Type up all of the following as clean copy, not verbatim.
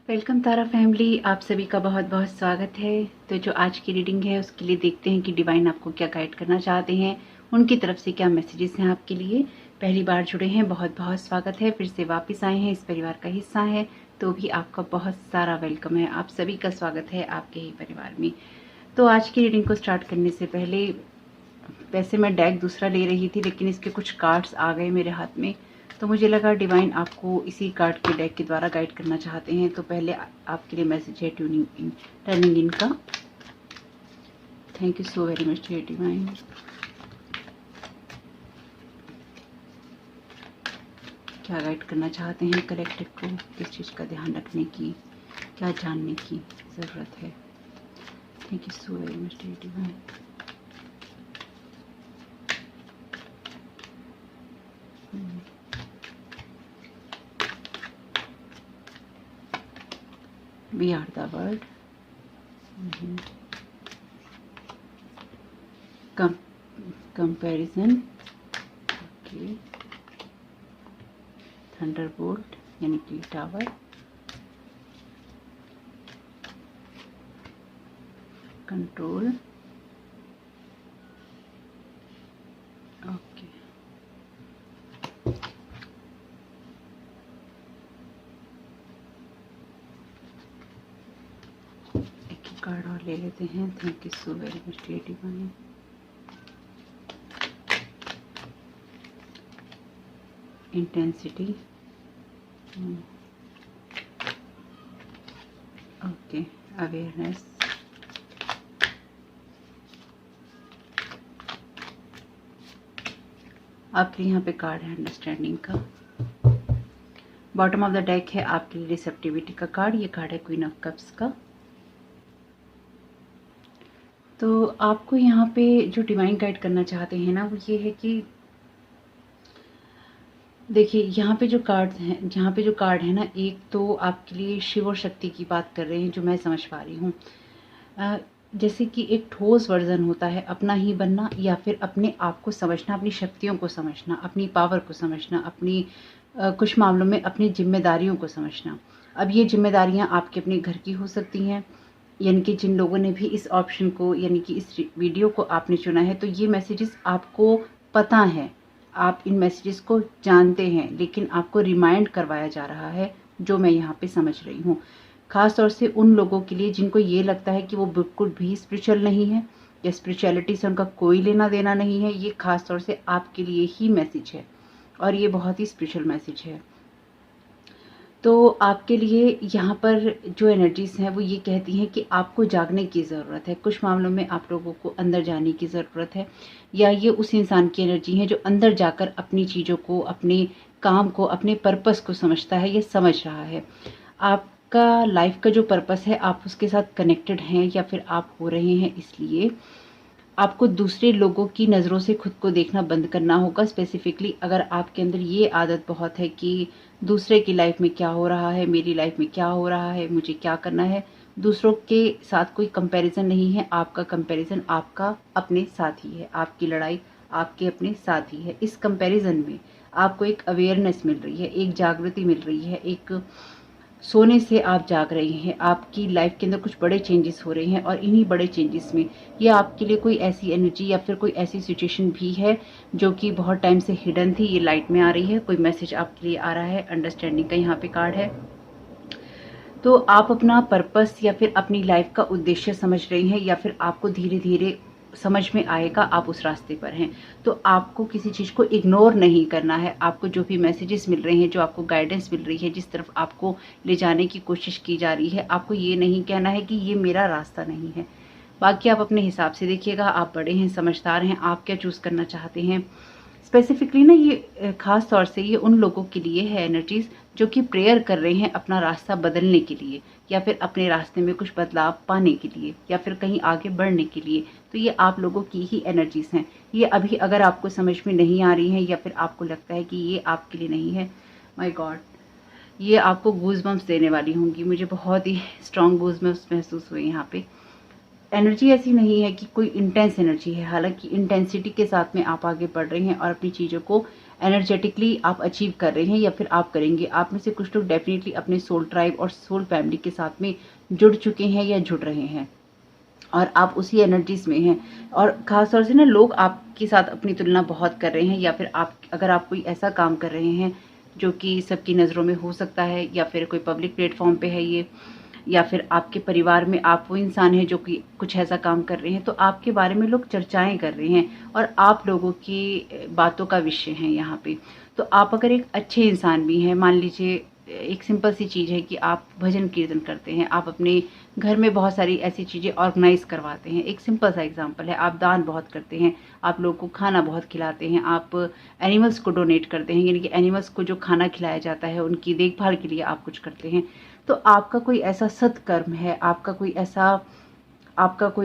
Welcome तारा family, आप सभी का बहुत बहुत स्वागत है। तो जो आज की रीडिंग है उसके लिए देखते हैं कि डिवाइन आपको क्या गाइड करना चाहते हैं, उनकी तरफ से क्या मैसेजेस हैं आपके लिए। पहली बार जुड़े हैं, बहुत बहुत स्वागत है। फिर से वापस आए हैं, इस परिवार का हिस्सा है तो भी आपका बहुत सारा वेलकम है। आप सभी का स्वागत है आपके ही परिवार में। तो आज की रीडिंग को स्टार्ट करने से पहले, वैसे मैं डेक दूसरा ले रही थी लेकिन इसके कुछ कार्ड्स आ गए मेरे हाथ में, तो मुझे लगा डिवाइन आपको इसी कार्ड के डेक के द्वारा गाइड करना चाहते हैं। तो पहले आपके लिए मैसेज है टर्निंग इन का। Thank you so very much dear divine. क्या गाइड करना चाहते हैं कलेक्टिव को, किस चीज़ का ध्यान रखने की, क्या जानने की ज़रूरत है। Thank you so very much dear divine. We are the world. Comparison. Okay. Thunderbolt यानी कि टावर। कंट्रोल। ओके। एक ही कार्ड और ले लेते हैं। Thank you so very much dear divine. Intensity. Okay. Awareness. आपके यहाँ पे कार्ड है अंडरस्टैंडिंग का। बॉटम ऑफ द डेक है आपके लिए रिसेप्टिविटी का कार्ड। ये कार्ड है क्वीन ऑफ कप्स का। तो आपको यहाँ पे जो डिवाइन गाइड करना चाहते हैं ना, वो ये है कि देखिए यहाँ पे जो कार्ड्स हैं, जहाँ पे जो कार्ड है ना, एक तो आपके लिए शिव और शक्ति की बात कर रहे हैं जो मैं समझ पा रही हूँ। जैसे कि एक ठोस वर्जन होता है अपना ही बनना, या फिर अपने आप को समझना, अपनी शक्तियों को समझना, अपनी पावर को समझना, अपनी कुछ मामलों में अपनी जिम्मेदारियों को समझना। अब ये जिम्मेदारियाँ आपके अपने घर की हो सकती हैं, यानी कि जिन लोगों ने भी इस ऑप्शन को, यानी कि इस वीडियो को आपने चुना है, तो ये मैसेजेस आपको पता है, आप इन मैसेजेस को जानते हैं, लेकिन आपको रिमाइंड करवाया जा रहा है, जो मैं यहाँ पे समझ रही हूँ। खास तौर से उन लोगों के लिए जिनको ये लगता है कि वो बिल्कुल भी स्पिरिचुअल नहीं है या स्पिरिचुअलिटी से उनका कोई लेना देना नहीं है, ये खास तौर से आपके लिए ही मैसेज है और ये बहुत ही स्पिरिचुअल मैसेज है। तो आपके लिए यहाँ पर जो एनर्जीज़ हैं वो ये कहती हैं कि आपको जागने की ज़रूरत है। कुछ मामलों में आप लोगों को अंदर जाने की ज़रूरत है, या ये उस इंसान की एनर्जी है जो अंदर जाकर अपनी चीज़ों को, अपने काम को, अपने पर्पस को समझता है, ये समझ रहा है। आपका लाइफ का जो पर्पस है, आप उसके साथ कनेक्टेड हैं या फिर आप हो रहे हैं, इसलिए आपको दूसरे लोगों की नज़रों से खुद को देखना बंद करना होगा। स्पेसिफिकली अगर आपके अंदर ये आदत बहुत है कि दूसरे की लाइफ में क्या हो रहा है, मेरी लाइफ में क्या हो रहा है, मुझे क्या करना है, दूसरों के साथ कोई कंपैरिजन नहीं है। आपका कंपैरिजन आपका अपने साथ ही है, आपकी लड़ाई आपके अपने साथ ही है। इस कंपैरिजन में आपको एक अवेयरनेस मिल रही है, एक जागृति मिल रही है, एक सोने से आप जाग रहे हैं। आपकी लाइफ के अंदर कुछ बड़े चेंजेस हो रहे हैं और इन्हीं बड़े चेंजेस में ये आपके लिए कोई ऐसी एनर्जी या फिर कोई ऐसी सिचुएशन भी है जो कि बहुत टाइम से हिडन थी, ये लाइट में आ रही है। कोई मैसेज आपके लिए आ रहा है, अंडरस्टैंडिंग का यहाँ पे कार्ड है। तो आप अपना पर्पस या फिर अपनी लाइफ का उद्देश्य समझ रहे हैं, या फिर आपको धीरे धीरे समझ में आएगा, आप उस रास्ते पर हैं। तो आपको किसी चीज़ को इग्नोर नहीं करना है। आपको जो भी मैसेजेस मिल रहे हैं, जो आपको गाइडेंस मिल रही है, जिस तरफ आपको ले जाने की कोशिश की जा रही है, आपको ये नहीं कहना है कि ये मेरा रास्ता नहीं है। बाकी आप अपने हिसाब से देखिएगा, आप बड़े हैं, समझदार हैं, आप क्या चूज़ करना चाहते हैं। स्पेसिफिकली ना ये खास तौर से ये उन लोगों के लिए है एनर्जीज जो कि प्रेयर कर रहे हैं अपना रास्ता बदलने के लिए, या फिर अपने रास्ते में कुछ बदलाव पाने के लिए, या फिर कहीं आगे बढ़ने के लिए। तो ये आप लोगों की ही एनर्जीज हैं। ये अभी अगर आपको समझ में नहीं आ रही हैं या फिर आपको लगता है कि ये आपके लिए नहीं है, माय गॉड, ये आपको गूज़बम्प्स देने वाली होंगी। मुझे बहुत ही स्ट्रॉन्ग गूज़बम्प्स महसूस हुए यहाँ पे। एनर्जी ऐसी नहीं है कि कोई इंटेंस एनर्जी है, हालांकि इंटेंसिटी के साथ में आप आगे बढ़ रहे हैं और अपनी चीज़ों को एनर्जेटिकली आप अचीव कर रहे हैं या फिर आप करेंगे। आप में से कुछ लोग डेफिनेटली अपने सोल ट्राइब और सोल फैमिली के साथ में जुड़ चुके हैं या जुड़ रहे हैं और आप उसी एनर्जीज में हैं। और ख़ास तौर से ना लोग आपके साथ अपनी तुलना बहुत कर रहे हैं, या फिर आप अगर आप कोई ऐसा काम कर रहे हैं जो कि सबकी नज़रों में हो सकता है, या फिर कोई पब्लिक प्लेटफॉर्म पे है ये, या फिर आपके परिवार में आप वो इंसान हैं जो कि कुछ ऐसा काम कर रहे हैं, तो आपके बारे में लोग चर्चाएं कर रहे हैं और आप लोगों की बातों का विषय हैं यहाँ पे। तो आप अगर एक अच्छे इंसान भी हैं, मान लीजिए एक सिंपल सी चीज़ है कि आप भजन कीर्तन करते हैं, आप अपने घर में बहुत सारी ऐसी चीज़ें ऑर्गेनाइज करवाते हैं, एक सिंपल सा एग्जांपल है, आप दान बहुत करते हैं, आप लोगों को खाना बहुत खिलाते हैं, आप एनिमल्स को डोनेट करते हैं, यानी कि एनिमल्स को जो खाना खिलाया जाता है उनकी देखभाल के लिए आप कुछ करते हैं। तो आपका कोई ऐसा सत्कर्म है, आपका कोई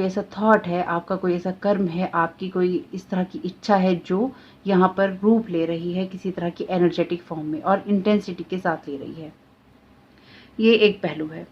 ऐसा थॉट है, आपका कोई ऐसा कर्म है, आपकी कोई इस तरह की इच्छा है जो यहाँ पर रूप ले रही है किसी तरह की एनर्जेटिक फॉर्म में और इंटेंसिटी के साथ ले रही है। ये एक पहलू है।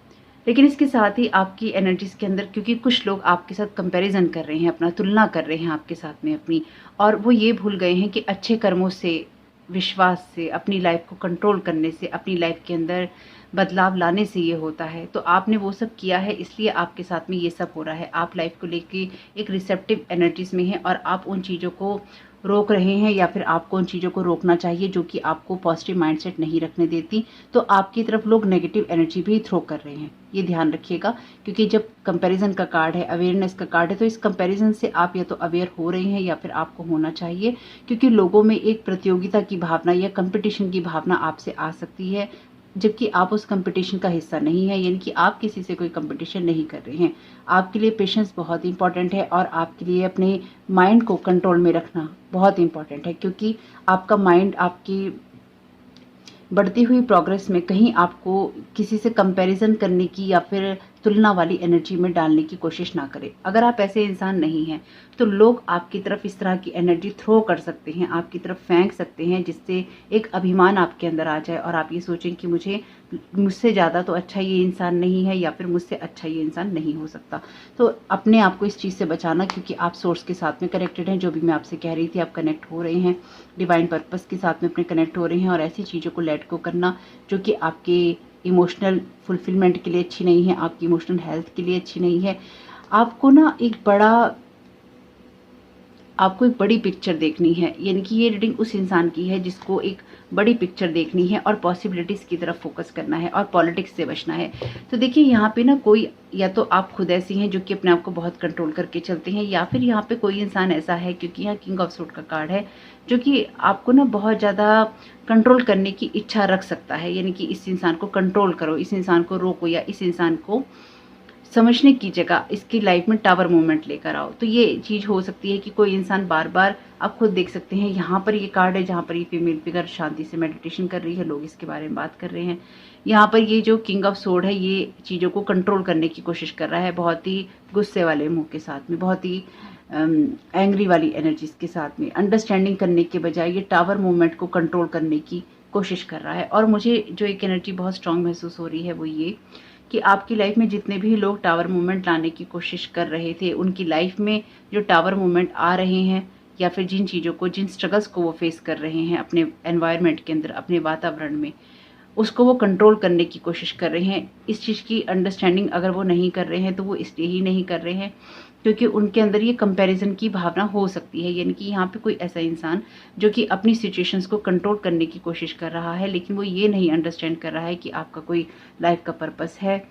लेकिन इसके साथ ही आपकी एनर्जीज़ के अंदर, क्योंकि कुछ लोग आपके साथ कंपैरिजन कर रहे हैं, अपना तुलना कर रहे हैं आपके साथ में अपनी, और वो ये भूल गए हैं कि अच्छे कर्मों से, विश्वास से, अपनी लाइफ को कंट्रोल करने से, अपनी लाइफ के अंदर बदलाव लाने से ये होता है। तो आपने वो सब किया है, इसलिए आपके साथ में ये सब हो रहा है। आप लाइफ को लेके एक रिसेप्टिव एनर्जीज़ में हैं और आप उन चीज़ों को रोक रहे हैं, या फिर आपको उन चीज़ों को रोकना चाहिए जो कि आपको पॉजिटिव माइंडसेट नहीं रखने देती। तो आपकी तरफ लोग नेगेटिव एनर्जी भी थ्रो कर रहे हैं, ये ध्यान रखिएगा। क्योंकि जब कंपैरिजन का कार्ड है, अवेयरनेस का कार्ड है, तो इस कंपैरिजन से आप या तो अवेयर हो रहे हैं या फिर आपको होना चाहिए। क्योंकि लोगों में एक प्रतियोगिता की भावना या कंपटीशन की भावना आपसे आ सकती है, जबकि आप उस कंपटीशन का हिस्सा नहीं है, यानी कि आप किसी से कोई कंपटीशन नहीं कर रहे हैं। आपके लिए पेशेंस बहुत इंपॉर्टेंट है और आपके लिए अपने माइंड को कंट्रोल में रखना बहुत इंपॉर्टेंट है, क्योंकि आपका माइंड आपकी बढ़ती हुई प्रोग्रेस में कहीं आपको किसी से कंपैरिजन करने की या फिर तुलना वाली एनर्जी में डालने की कोशिश ना करें। अगर आप ऐसे इंसान नहीं हैं तो लोग आपकी तरफ इस तरह की एनर्जी थ्रो कर सकते हैं, आपकी तरफ फेंक सकते हैं, जिससे एक अभिमान आपके अंदर आ जाए और आप ये सोचें कि मुझसे ज़्यादा तो अच्छा ये इंसान नहीं है, या फिर मुझसे अच्छा ये इंसान नहीं हो सकता। तो अपने आप को इस चीज़ से बचाना, क्योंकि आप सोर्स के साथ में कनेक्टेड हैं, जो भी मैं आपसे कह रही थी, आप कनेक्ट हो रहे हैं, डिवाइन पर्पस के साथ में अपने कनेक्ट हो रहे हैं, और ऐसी चीज़ों को लेट गो करना जो कि आपके इमोशनल फुलफिलमेंट के लिए अच्छी नहीं है, आपकी इमोशनल हेल्थ के लिए अच्छी नहीं है। आपको ना आपको एक बड़ी पिक्चर देखनी है, यानी कि ये रीडिंग उस इंसान की है जिसको एक बड़ी पिक्चर देखनी है और पॉसिबिलिटीज़ की तरफ फोकस करना है और पॉलिटिक्स से बचना है। तो देखिए यहाँ पे ना कोई, या तो आप खुद ऐसी हैं जो कि अपने आप को बहुत कंट्रोल करके चलते हैं, या फिर यहाँ पे कोई इंसान ऐसा है, क्योंकि यहाँ किंग ऑफ सूट का कार्ड है, जो कि आपको ना बहुत ज़्यादा कंट्रोल करने की इच्छा रख सकता है, यानी कि इस इंसान को कंट्रोल करो, इस इंसान को रोको, या इस इंसान को समझने की जगह इसकी लाइफ में टावर मूवमेंट लेकर आओ। तो ये चीज़ हो सकती है कि कोई इंसान बार बार, आप खुद देख सकते हैं यहाँ पर ये कार्ड है जहाँ पर ये फीमेल फिगर शांति से मेडिटेशन कर रही है, लोग इसके बारे में बात कर रहे हैं। यहाँ पर ये जो किंग ऑफ सोर्ड है, ये चीज़ों को कंट्रोल करने की कोशिश कर रहा है, बहुत ही गुस्से वाले मुंह के साथ में, बहुत ही एंग्री वाली एनर्जीज के साथ में, अंडरस्टैंडिंग करने के बजाय ये टावर मूवमेंट को कंट्रोल करने की कोशिश कर रहा है। और मुझे जो एक एनर्जी बहुत स्ट्रांग महसूस हो रही है वो ये कि आपकी लाइफ में जितने भी लोग टावर मूवमेंट लाने की कोशिश कर रहे थे, उनकी लाइफ में जो टावर मूवमेंट आ रहे हैं, या फिर जिन चीज़ों को, जिन स्ट्रगल्स को वो फेस कर रहे हैं अपने एनवायरनमेंट के अंदर, अपने वातावरण में, उसको वो कंट्रोल करने की कोशिश कर रहे हैं। इस चीज़ की अंडरस्टैंडिंग अगर वो नहीं कर रहे हैं तो वो इसलिए ही नहीं कर रहे हैं क्योंकि उनके अंदर ये कंपैरिजन की भावना हो सकती है, यानी कि यहाँ पे कोई ऐसा इंसान जो कि अपनी सिचुएशंस को कंट्रोल करने की कोशिश कर रहा है, लेकिन वो ये नहीं अंडरस्टैंड कर रहा है कि आपका कोई लाइफ का पर्पस है,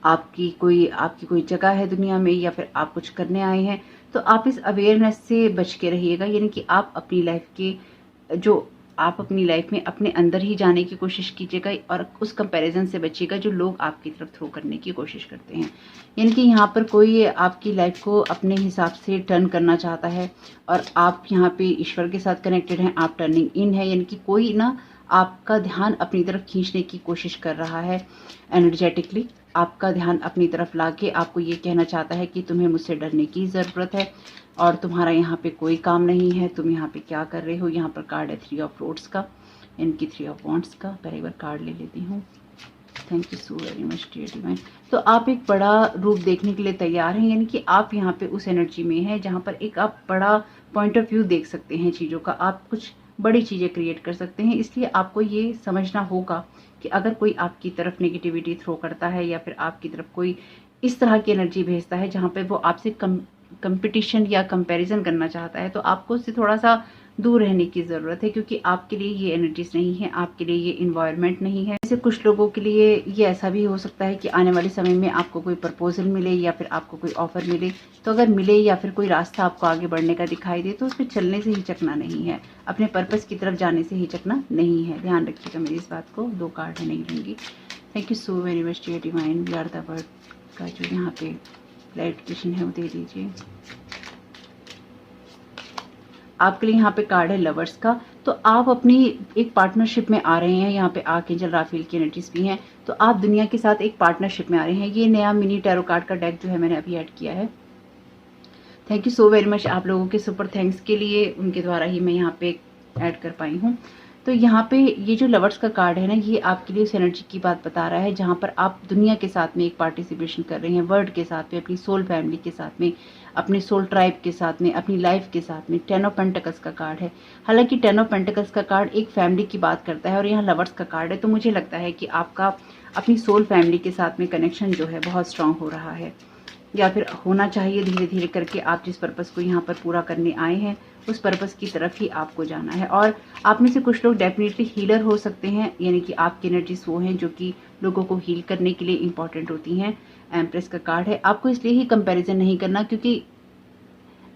आपकी कोई जगह है दुनिया में, या फिर आप कुछ करने आए हैं। तो आप इस अवेयरनेस से बच के रहिएगा, यानी कि आप अपनी लाइफ में अपने अंदर ही जाने की कोशिश कीजिएगा और उस कंपैरिजन से बचिएगा जो लोग आपकी तरफ थ्रो करने की कोशिश करते हैं। यानी कि यहाँ पर कोई आपकी लाइफ को अपने हिसाब से टर्न करना चाहता है और आप यहाँ पे ईश्वर के साथ कनेक्टेड हैं, आप टर्निंग इन है, यानी कि कोई ना आपका ध्यान अपनी तरफ खींचने की कोशिश कर रहा है एनर्जेटिकली, आपका ध्यान अपनी तरफ लाके आपको ये कहना चाहता है कि तुम्हें मुझसे डरने की ज़रूरत है और तुम्हारा यहाँ पे कोई काम नहीं है, तुम यहाँ पे क्या कर रहे हो। यहाँ पर कार्ड है 3 ऑफ रोड्स का, इनकी 3 ऑफ वॉन्ड्स का। पहले एक बार कार्ड ले लेती हूँ। Thank you so very much dear divine. तो आप एक बड़ा रूप देखने के लिए तैयार हैं, यानी कि आप यहाँ पे उस एनर्जी में हैं जहाँ पर एक आप बड़ा पॉइंट ऑफ व्यू देख सकते हैं चीज़ों का। आप कुछ बड़ी चीज़ें क्रिएट कर सकते हैं। इसलिए आपको ये समझना होगा कि अगर कोई आपकी तरफ नेगेटिविटी थ्रो करता है या फिर आपकी तरफ कोई इस तरह की एनर्जी भेजता है जहाँ पे वो आपसे कंपटीशन या कंपैरिजन करना चाहता है, तो आपको उससे थोड़ा-सा दूर रहने की ज़रूरत है, क्योंकि आपके लिए ये एनर्जीज़ नहीं है, आपके लिए ये एनवायरनमेंट नहीं है। जैसे कुछ लोगों के लिए ये ऐसा भी हो सकता है कि आने वाले समय में आपको कोई प्रपोज़ल मिले या फिर आपको कोई ऑफ़र मिले, तो अगर मिले या फिर कोई रास्ता आपको आगे बढ़ने का दिखाई दे, तो उस पे चलने से हिचकना नहीं है, अपने पर्पस की तरफ जाने से हिचकना नहीं है। ध्यान रखिएगा मेरी इस बात को। 2 कार्ड है, नहीं लूँगी। Thank you so very much dear divine. We are the word का जो यहाँ पे क्लैरिफिकेशन है वो दे दीजिए। आपके लिए यहाँ पे कार्ड है लवर्स का। तो आप अपनी एक पार्टनरशिप में आ रहे हैं, यहाँ पे आर्कएंजल राफेल की एनर्जीज भी हैं, तो आप दुनिया के साथ एक पार्टनरशिप में आ रहे हैं। ये नया मिनी टैरो कार्ड का डेक जो है मैंने अभी ऐड किया है। Thank you so very much आप लोगों के सुपर थैंक्स के लिए, उनके द्वारा ही मैं यहाँ पे ऐड कर पाई हूँ। तो यहाँ पे ये जो लवर्स का कार्ड है ना, ये आपके लिए उस एनर्जी की बात बता रहा है जहाँ पर आप दुनिया के साथ में एक पार्टिसिपेशन कर रहे हैं, वर्ल्ड के साथ में, अपनी सोल फैमिली के साथ में, अपने सोल ट्राइब के साथ में, अपनी लाइफ के साथ में। 10 ऑफ पेंटिकल्स का कार्ड है। हालांकि 10 ऑफ पेंटिकल्स का कार्ड एक फैमिली की बात करता है और यहाँ लवर्स का कार्ड है, तो मुझे लगता है कि आपका अपनी सोल फैमिली के साथ में कनेक्शन जो है बहुत स्ट्रांग हो रहा है, या फिर होना चाहिए। धीरे धीरे करके आप जिस पर्पस को यहाँ पर पूरा करने आए हैं उस पर्पस की तरफ ही आपको जाना है। और आप में से कुछ लोग डेफिनेटली हीलर हो सकते हैं, यानी कि आपकी एनर्जीज वो हैं जो कि लोगों को हील करने के लिए इंपॉर्टेंट होती हैं। एम्प्रेस का कार्ड है। आपको इसलिए ही कंपैरिजन नहीं करना, क्योंकि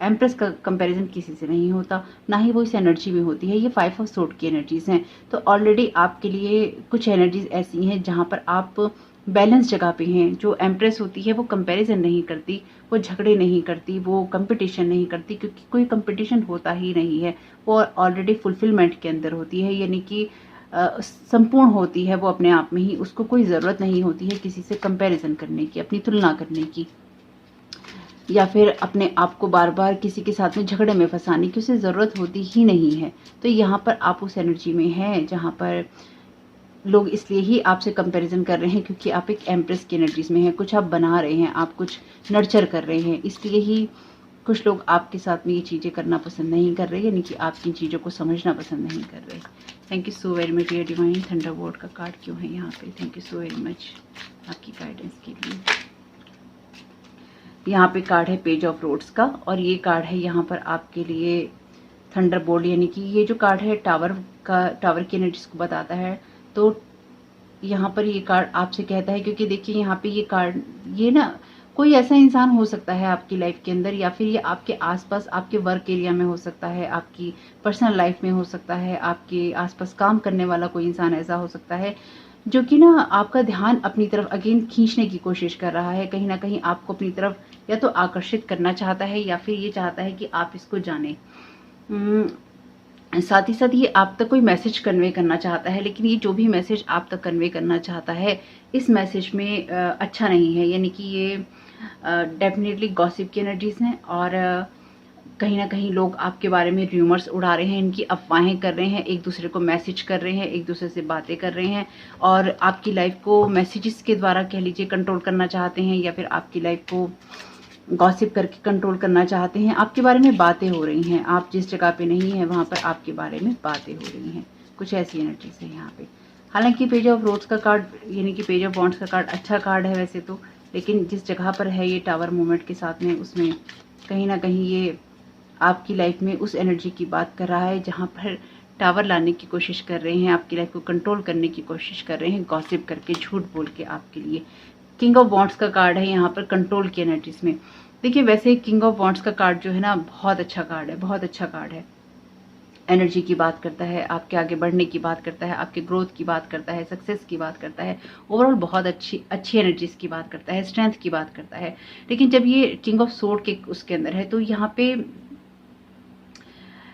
एम्प्रेस का कंपैरिजन किसी से नहीं होता, ना ही वो इस एनर्जी में होती है। ये 5 ऑफ सोर्ड की एनर्जीज हैं। तो ऑलरेडी आपके लिए कुछ एनर्जीज ऐसी हैं जहाँ पर आप बैलेंस जगह पे हैं। जो एम्प्रेस होती है वो कंपैरिजन नहीं करती, वो झगड़े नहीं करती, वो कंपटीशन नहीं करती, क्योंकि कोई कंपटीशन होता ही नहीं है। वो ऑलरेडी फुलफिलमेंट के अंदर होती है, यानी कि संपूर्ण होती है वो अपने आप में ही। उसको कोई ज़रूरत नहीं होती है किसी से कंपैरिजन करने की, अपनी तुलना करने की, या फिर अपने आप को बार बार किसी के साथ में झगड़े में फंसाने की उसे ज़रूरत होती ही नहीं है। तो यहाँ पर आप उस एनर्जी में हैं जहाँ पर लोग इसलिए ही आपसे कंपैरिजन कर रहे हैं, क्योंकि आप एक एम्प्रेस की एनर्जीज में हैं। कुछ आप बना रहे हैं, आप कुछ नर्चर कर रहे हैं, इसलिए ही कुछ लोग आपके साथ में ये चीज़ें करना पसंद नहीं कर रहे, यानी कि आपकी चीज़ों को समझना पसंद नहीं कर रहे। Thank you so very much dear divine. Thunderbolt का कार्ड क्यों है यहाँ पे? Thank you so very much आपकी गाइडेंस के लिए। यहाँ पे कार्ड है पेज ऑफ रोड्स का, और ये कार्ड है यहाँ पर आपके लिए थंडरबोल्ट, यानी कि ये जो कार्ड है टावर की एनर्जीज को बताता है। तो यहाँ पर ये कार्ड आपसे कहता है, क्योंकि देखिए यहाँ पे ये कार्ड, ये ना कोई ऐसा इंसान हो सकता है आपकी लाइफ के अंदर, या फिर ये आपके आसपास, आपके वर्क एरिया में हो सकता है, आपकी पर्सनल लाइफ में हो सकता है, आपके आसपास काम करने वाला कोई इंसान ऐसा हो सकता है जो कि ना आपका ध्यान अपनी तरफ अगेन खींचने की कोशिश कर रहा है। कहीं ना कहीं आपको अपनी तरफ या तो आकर्षित करना चाहता है, या फिर ये चाहता है कि आप इसको जानें। साथ ही साथ ये आप तक कोई मैसेज कन्वे करना चाहता है, लेकिन ये जो भी मैसेज आप तक कन्वे करना चाहता है इस मैसेज में अच्छा नहीं है, यानी कि ये डेफिनेटली गॉसिप की एनर्जीज हैं। और कहीं ना कहीं लोग आपके बारे में र्यूमर्स उड़ा रहे हैं, इनकी अफवाहें कर रहे हैं, एक दूसरे को मैसेज कर रहे हैं, एक दूसरे से बातें कर रहे हैं, और आपकी लाइफ को मैसेजेस के द्वारा कह लीजिए कंट्रोल करना चाहते हैं, या फिर आपकी लाइफ को गॉसिप करके कंट्रोल करना चाहते हैं। आपके बारे में बातें हो रही हैं, आप जिस जगह पे नहीं हैं वहाँ पर आपके बारे में बातें हो रही हैं। कुछ ऐसी एनर्जीज है यहाँ पे। हालांकि पेज ऑफ रोड्स का कार्ड, यानी कि पेज ऑफ वॉन्ड्स का कार्ड अच्छा कार्ड है वैसे तो, लेकिन जिस जगह पर है ये टावर मूवमेंट के साथ में, उसमें कहीं ना कहीं ये आपकी लाइफ में उस एनर्जी की बात कर रहा है जहाँ पर टावर लाने की कोशिश कर रहे हैं, आपकी लाइफ को कंट्रोल करने की कोशिश कर रहे हैं, गॉसिप करके, झूठ बोल के आपके लिए। किंग ऑफ वॉन्ड्स का कार्ड है यहाँ पर कंट्रोल की एनर्जीज में। देखिए वैसे किंग ऑफ वॉन्ड्स का कार्ड जो है ना, बहुत अच्छा कार्ड है, बहुत अच्छा कार्ड है। एनर्जी की बात करता है, आपके आगे बढ़ने की बात करता है, आपके ग्रोथ की बात करता है, सक्सेस की बात करता है, ओवरऑल बहुत अच्छी एनर्जीज की बात करता है, स्ट्रेंथ की बात करता है। लेकिन जब ये किंग ऑफ सोर्ड के उसके अंदर है, तो यहाँ पे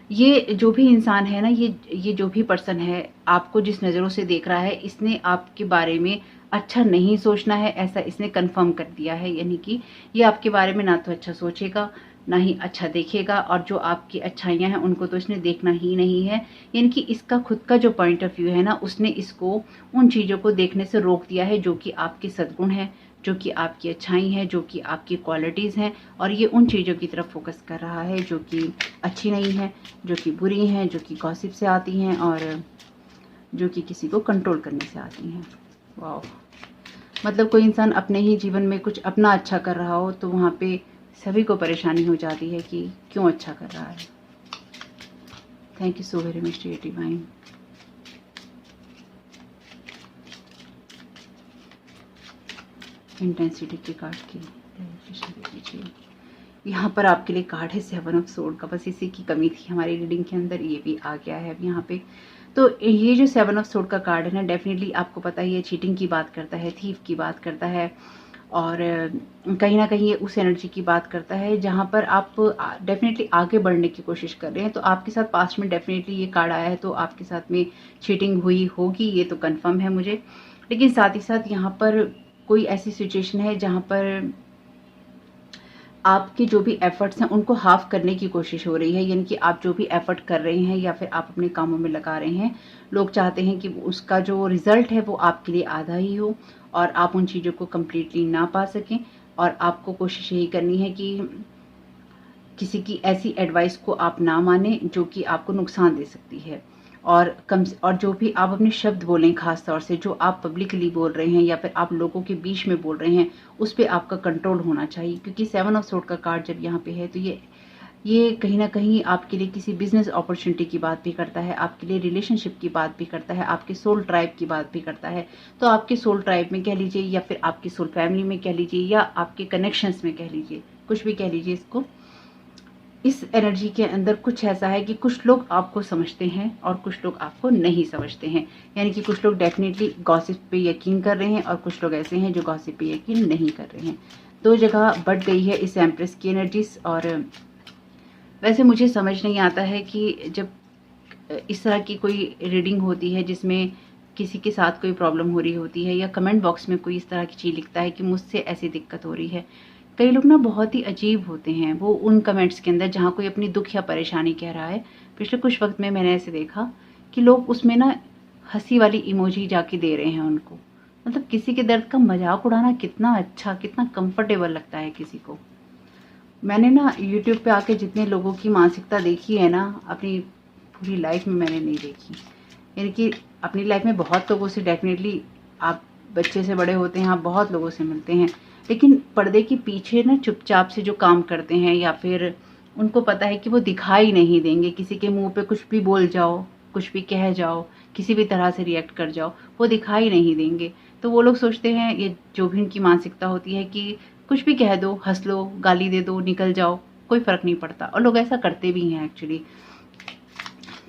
ये जो भी इंसान है ना, ये जो भी पर्सन है, आपको जिस नज़रों से देख रहा है, इसने आपके बारे में अच्छा नहीं सोचना है, ऐसा इसने कंफर्म कर दिया है। यानी कि ये आपके बारे में ना तो अच्छा सोचेगा, ना ही अच्छा देखेगा, और जो आपकी अच्छाइयाँ हैं उनको तो इसने देखना ही नहीं है। यानी कि इसका खुद का जो पॉइंट ऑफ व्यू है ना, उसने इसको उन चीज़ों को देखने से रोक दिया है जो कि आपके सद्गुण हैं, जो कि आपकी अच्छाई हैं, जो कि आपकी क्वालिटीज़ हैं, और ये उन चीज़ों की तरफ फोकस कर रहा है जो कि अच्छी नहीं है, जो कि बुरी हैं, जो कि गॉसिप से आती हैं, और जो कि किसी को कंट्रोल करने से आती हैं। वाह, मतलब कोई इंसान अपने ही जीवन में कुछ अपना अच्छा कर रहा हो तो वहाँ पे सभी को परेशानी हो जाती है कि क्यों अच्छा कर रहा है। Thank you so very much dear divine. Intensity के कार्ड की दीजिए। यहाँ पर आपके लिए कार्ड है 7 ऑफ सोर्ड का। बस इसी की कमी थी हमारी रीडिंग के अंदर, ये भी आ गया है अब यहाँ पे। तो ये जो 7 ऑफ सोर्ड का कार्ड है ना, डेफिनेटली आपको पता ही है चीटिंग की बात करता है, थीफ की बात करता है, और कहीं ना कहीं ये उस एनर्जी की बात करता है जहाँ पर आप डेफिनेटली आगे बढ़ने की कोशिश कर रहे हैं। तो आपके साथ पास्ट में डेफिनेटली ये कार्ड आया है, तो आपके साथ में चीटिंग हुई होगी, ये तो कंफर्म है मुझे। लेकिन साथ ही साथ यहाँ पर कोई ऐसी सिचुएशन है जहाँ पर आपके जो भी एफर्ट्स हैं उनको हाफ करने की कोशिश हो रही है। यानी कि आप जो भी एफर्ट कर रहे हैं या फिर आप अपने कामों में लगा रहे हैं, लोग चाहते हैं कि उसका जो रिजल्ट है वो आपके लिए आधा ही हो, और आप उन चीज़ों को कम्प्लीटली ना पा सकें। और आपको कोशिश यही करनी है कि किसी की ऐसी एडवाइस को आप ना माने जो कि आपको नुकसान दे सकती है। और जो भी आप अपने शब्द बोलें, खास तौर से जो आप पब्लिकली बोल रहे हैं या फिर आप लोगों के बीच में बोल रहे हैं, उस पे आपका कंट्रोल होना चाहिए। क्योंकि 7 ऑफ सोर्ड का कार्ड जब यहाँ पे है तो ये कहीं ना कहीं आपके लिए किसी बिजनेस अपॉर्चुनिटी की बात भी करता है, आपके लिए रिलेशनशिप की बात भी करता है, आपके सोल ट्राइब की बात भी करता है। तो आपके सोल ट्राइब में कह लीजिए, या फिर आपकी सोल फैमिली में कह लीजिए, या आपके कनेक्शंस में कह लीजिए, कुछ भी कह लीजिए इसको, इस एनर्जी के अंदर कुछ ऐसा है कि कुछ लोग आपको समझते हैं और कुछ लोग आपको नहीं समझते हैं। यानी कि कुछ लोग डेफिनेटली गॉसिप पे यकीन कर रहे हैं और कुछ लोग ऐसे हैं जो गॉसिप पे यकीन नहीं कर रहे हैं। दो जगह बढ़ गई है इस एम्प्रेस की एनर्जीज। और वैसे मुझे समझ नहीं आता है कि जब इस तरह की कोई रीडिंग होती है जिसमें किसी के साथ कोई प्रॉब्लम हो रही होती है, या कमेंट बॉक्स में कोई इस तरह की चीज़ लिखता है कि मुझसे ऐसी दिक्कत हो रही है, कई लोग ना बहुत ही अजीब होते हैं वो उन कमेंट्स के अंदर जहाँ कोई अपनी दुख या परेशानी कह रहा है। पिछले कुछ वक्त में मैंने ऐसे देखा कि लोग उसमें ना हंसी वाली इमोजी जाके दे रहे हैं उनको। मतलब किसी के दर्द का मजाक उड़ाना कितना अच्छा, कितना कंफर्टेबल लगता है किसी को। मैंने ना यूट्यूब पे आके जितने लोगों की मानसिकता देखी है ना, अपनी पूरी लाइफ में मैंने नहीं देखी। यानी कि अपनी लाइफ में बहुत लोगों से डेफिनेटली, आप बच्चे से बड़े होते हैं, आप बहुत लोगों से मिलते हैं, लेकिन पर्दे के पीछे ना चुपचाप से जो काम करते हैं, या फिर उनको पता है कि वो दिखाई नहीं देंगे, किसी के मुंह पे कुछ भी बोल जाओ, कुछ भी कह जाओ, किसी भी तरह से रिएक्ट कर जाओ, वो दिखाई नहीं देंगे। तो वो लोग सोचते हैं, ये जो भी उनकी मानसिकता होती है कि कुछ भी कह दो, हंस लो, गाली दे दो, निकल जाओ, कोई फर्क नहीं पड़ता। और लोग ऐसा करते भी हैं एक्चुअली।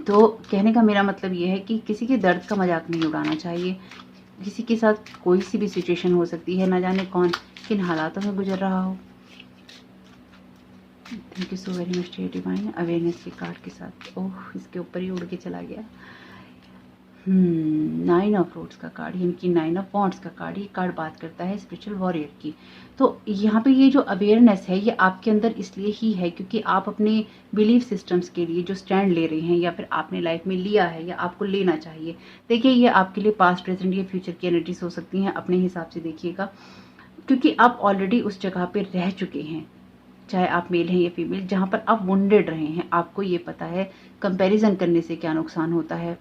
तो कहने का मेरा मतलब ये है कि किसी के दर्द का मजाक नहीं उड़ाना चाहिए। किसी के साथ कोई सी भी सिचुएशन हो सकती है, ना जाने कौन किन हालातों में गुजर रहा हो। Thank you so very much dear divine. Awareness के कार्ड के साथ, ओह इसके ऊपर ही उड़ के चला गया। 9 ऑफ रोड्स का कार्ड, यानी कि 9 ऑफ वॉन्ड्स का कार्ड। ये कार्ड बात करता है स्पिरिचुअल वॉरियर की। तो यहाँ पे ये जो अवेयरनेस है ये आपके अंदर इसलिए ही है क्योंकि आप अपने बिलीफ सिस्टम्स के लिए जो स्टैंड ले रहे हैं, या फिर आपने लाइफ में लिया है या आपको लेना चाहिए। देखिए, ये आपके लिए पास्ट, प्रेजेंट या फ्यूचर की एनर्जीज हो सकती हैं, अपने हिसाब से देखिएगा। क्योंकि आप ऑलरेडी उस जगह पे रह चुके हैं, चाहे आप मेल हैं या फीमेल, जहाँ पर आप वुंडेड रहे हैं। आपको ये पता है कंपैरिजन करने से क्या नुकसान होता है,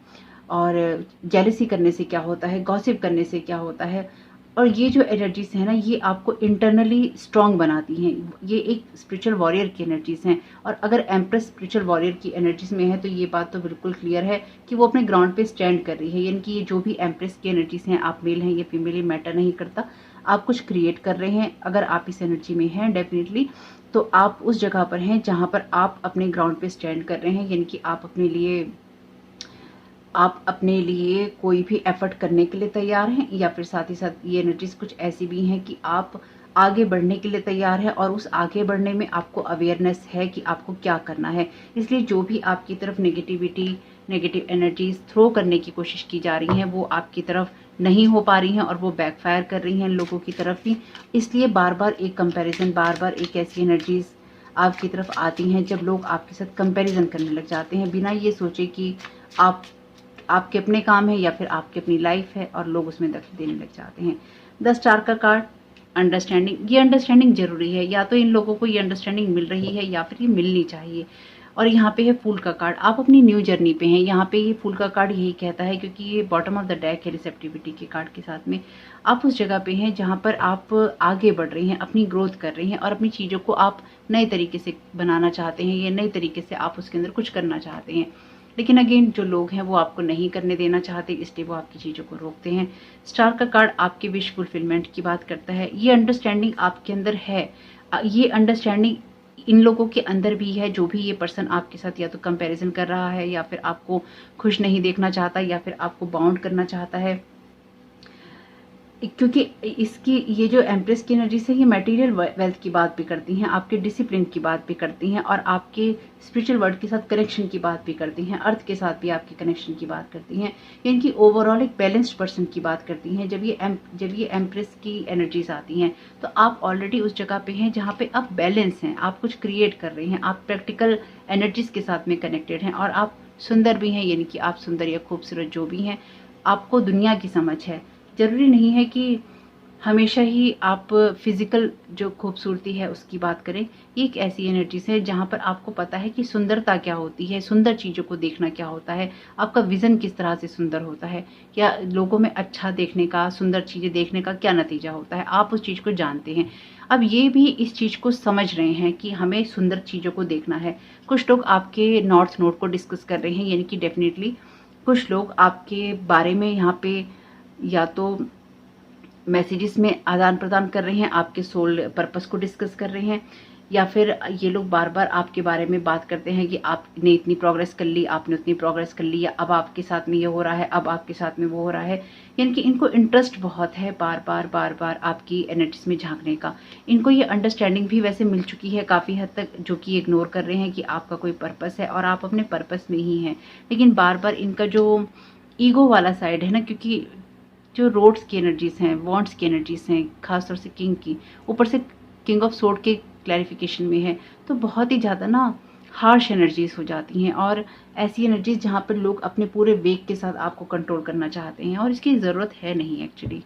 और जेलसी करने से क्या होता है, गॉसिप करने से क्या होता है। और ये जो एनर्जीज है ना, ये आपको इंटरनली स्ट्रांग बनाती हैं। ये एक स्पिरिचुअल वॉरियर की एनर्जीज हैं। और अगर एम्प्रेस स्पिरिचुअल वॉरियर की एनर्जीज में है तो ये बात तो बिल्कुल क्लियर है कि वो अपने ग्राउंड पे स्टैंड कर रही है। यानी कि ये जो भी एम्प्रेस की एनर्जीज हैं, आप मेल हैं या फीमेल, ये मैटर नहीं करता। आप कुछ क्रिएट कर रहे हैं, अगर आप इस एनर्जी में हैं डेफिनेटली, तो आप उस जगह पर हैं जहाँ पर आप अपने ग्राउंड पे स्टैंड कर रहे हैं। यानी कि आप अपने लिए कोई भी एफर्ट करने के लिए तैयार हैं, या फिर साथ ही साथ ये एनर्जीज कुछ ऐसी भी हैं कि आप आगे बढ़ने के लिए तैयार है, और उस आगे बढ़ने में आपको अवेयरनेस है कि आपको क्या करना है। इसलिए जो भी आपकी तरफ नेगेटिविटी, नेगेटिव एनर्जीज थ्रो करने की कोशिश की जा रही हैं, वो आपकी तरफ नहीं हो पा रही हैं और वो बैकफायर कर रही हैं लोगों की तरफ ही। इसलिए बार बार एक कंपैरिजन, बार बार एक ऐसी एनर्जीज आपकी तरफ आती हैं जब लोग आपके साथ कंपैरिजन करने लग जाते हैं, बिना ये सोचे कि आप आपके अपने काम है या फिर आपकी अपनी लाइफ है, और लोग उसमें दखल देने लग जाते हैं। 10 स्टार का कार्ड अंडरस्टैंडिंग, ये अंडरस्टैंडिंग ज़रूरी है, या तो इन लोगों को ये अंडरस्टैंडिंग मिल रही है या फिर ये मिलनी चाहिए। और यहाँ पे है फूल का कार्ड, आप अपनी न्यू जर्नी पे हैं। यहाँ पे ये फूल का कार्ड यही कहता है, क्योंकि ये बॉटम ऑफ द डेक है रिसेप्टिविटी के कार्ड के साथ में। आप उस जगह पे हैं जहाँ पर आप आगे बढ़ रही हैं, अपनी ग्रोथ कर रही हैं, और अपनी चीज़ों को आप नए तरीके से बनाना चाहते हैं, या नए तरीके से आप उसके अंदर कुछ करना चाहते हैं। लेकिन अगेन जो लोग हैं वो आपको नहीं करने देना चाहते, इसलिए वो आपकी चीज़ों को रोकते हैं। स्टार का कार्ड आपकी विश फुलफिलमेंट की बात करता है। ये अंडरस्टैंडिंग आपके अंदर है, ये अंडरस्टैंडिंग इन लोगों के अंदर भी है, जो भी ये पर्सन आपके साथ या तो कंपैरिजन कर रहा है, या फिर आपको खुश नहीं देखना चाहता, या फिर आपको बाउंड करना चाहता है। क्योंकि इसकी ये जो एम्प्रेस की एनर्जी से ये मटेरियल वेल्थ की बात भी करती हैं, आपके डिसिप्लिन की बात भी करती हैं, और आपके स्पिरिचुअल वर्ल्ड के साथ कनेक्शन की बात भी करती हैं, अर्थ के साथ भी आपके कनेक्शन की बात करती हैं। इनकी ओवरऑल एक बैलेंस्ड पर्सन की बात करती हैं। जब ये एम्प्रेस की एनर्जीज आती हैं तो आप ऑलरेडी उस जगह पे हैं जहाँ पे आप बैलेंस हैं, आप कुछ क्रिएट कर रहे हैं, आप प्रैक्टिकल एनर्जीज के साथ में कनेक्टेड हैं, और आप सुंदर भी हैं, यानी कि आप सुंदर या खूबसूरत जो भी हैं, आपको दुनिया की समझ है। ज़रूरी नहीं है कि हमेशा ही आप फिज़िकल जो खूबसूरती है उसकी बात करें। ये एक ऐसी एनर्जी है जहाँ पर आपको पता है कि सुंदरता क्या होती है, सुंदर चीज़ों को देखना क्या होता है, आपका विज़न किस तरह से सुंदर होता है, क्या लोगों में अच्छा देखने का, सुंदर चीज़ें देखने का क्या नतीजा होता है, आप उस चीज़ को जानते हैं। अब ये भी इस चीज़ को समझ रहे हैं कि हमें सुंदर चीज़ों को देखना है। कुछ लोग आपके नॉर्थ नोड को डिस्कस कर रहे हैं, यानी कि डेफिनेटली कुछ लोग आपके बारे में यहाँ पे या तो मैसेजेस में आदान प्रदान कर रहे हैं, आपके सोल पर्पस को डिस्कस कर रहे हैं, या फिर ये लोग बार बार आपके बारे में बात करते हैं कि आपने इतनी प्रोग्रेस कर ली, आपने उतनी प्रोग्रेस कर ली, या अब आपके साथ में ये हो रहा है, अब आपके साथ में वो हो रहा है। यानी कि इनको इंटरेस्ट बहुत है बार बार आपकी एनर्जीज में झांकने का। इनको ये अंडरस्टैंडिंग भी वैसे मिल चुकी है काफ़ी हद तक, जो कि इग्नोर कर रहे हैं कि आपका कोई पर्पस है और आप अपने पर्पस में ही हैं। लेकिन बार बार इनका जो ईगो वाला साइड है ना, क्योंकि जो रोड्स की एनर्जीज हैं, वॉन्ट्स की एनर्जीज हैं, खासतौर से किंग की, ऊपर से किंग ऑफ सोर्ड के क्लैरिफिकेशन में है, तो बहुत ही ज़्यादा ना हार्श एनर्जीज हो जाती हैं, और ऐसी एनर्जीज जहाँ पर लोग अपने पूरे वेग के साथ आपको कंट्रोल करना चाहते हैं, और इसकी ज़रूरत है नहीं एक्चुअली,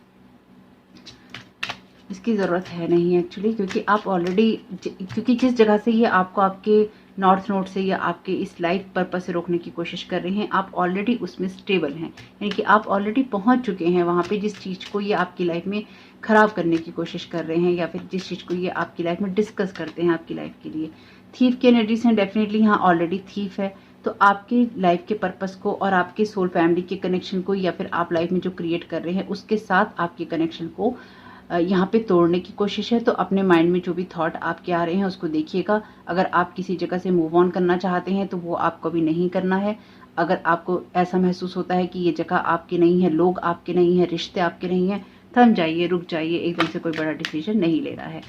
क्योंकि आप ऑलरेडी, क्योंकि जिस जगह से ये आपको आपके नॉर्थ नोड से या आपके इस लाइफ पर्पस से रोकने की कोशिश कर रहे हैं, आप ऑलरेडी उसमें स्टेबल हैं, यानी कि आप ऑलरेडी पहुंच चुके हैं वहाँ पे जिस चीज़ को ये आपकी लाइफ में ख़राब करने की कोशिश कर रहे हैं, या फिर जिस चीज़ को ये आपकी लाइफ में डिस्कस करते हैं आपकी लाइफ के लिए। थीफ की एनर्जीज हैं, डेफिनेटली यहाँ ऑलरेडी थीफ है, तो आपकी लाइफ के पर्पस को और आपके सोल फैमिली के कनेक्शन को, या फिर आप लाइफ में जो क्रिएट कर रहे हैं उसके साथ आपके कनेक्शन को यहाँ पे तोड़ने की कोशिश है। तो अपने माइंड में जो भी थॉट आपके आ रहे हैं उसको देखिएगा। अगर आप किसी जगह से मूव ऑन करना चाहते हैं तो वो आपको भी नहीं करना है। अगर आपको ऐसा महसूस होता है कि ये जगह आपकी नहीं है, लोग आपके नहीं है, रिश्ते आपके नहीं हैं, थम जाइए, रुक जाइए, एकदम से कोई बड़ा डिसीजन नहीं लेना है।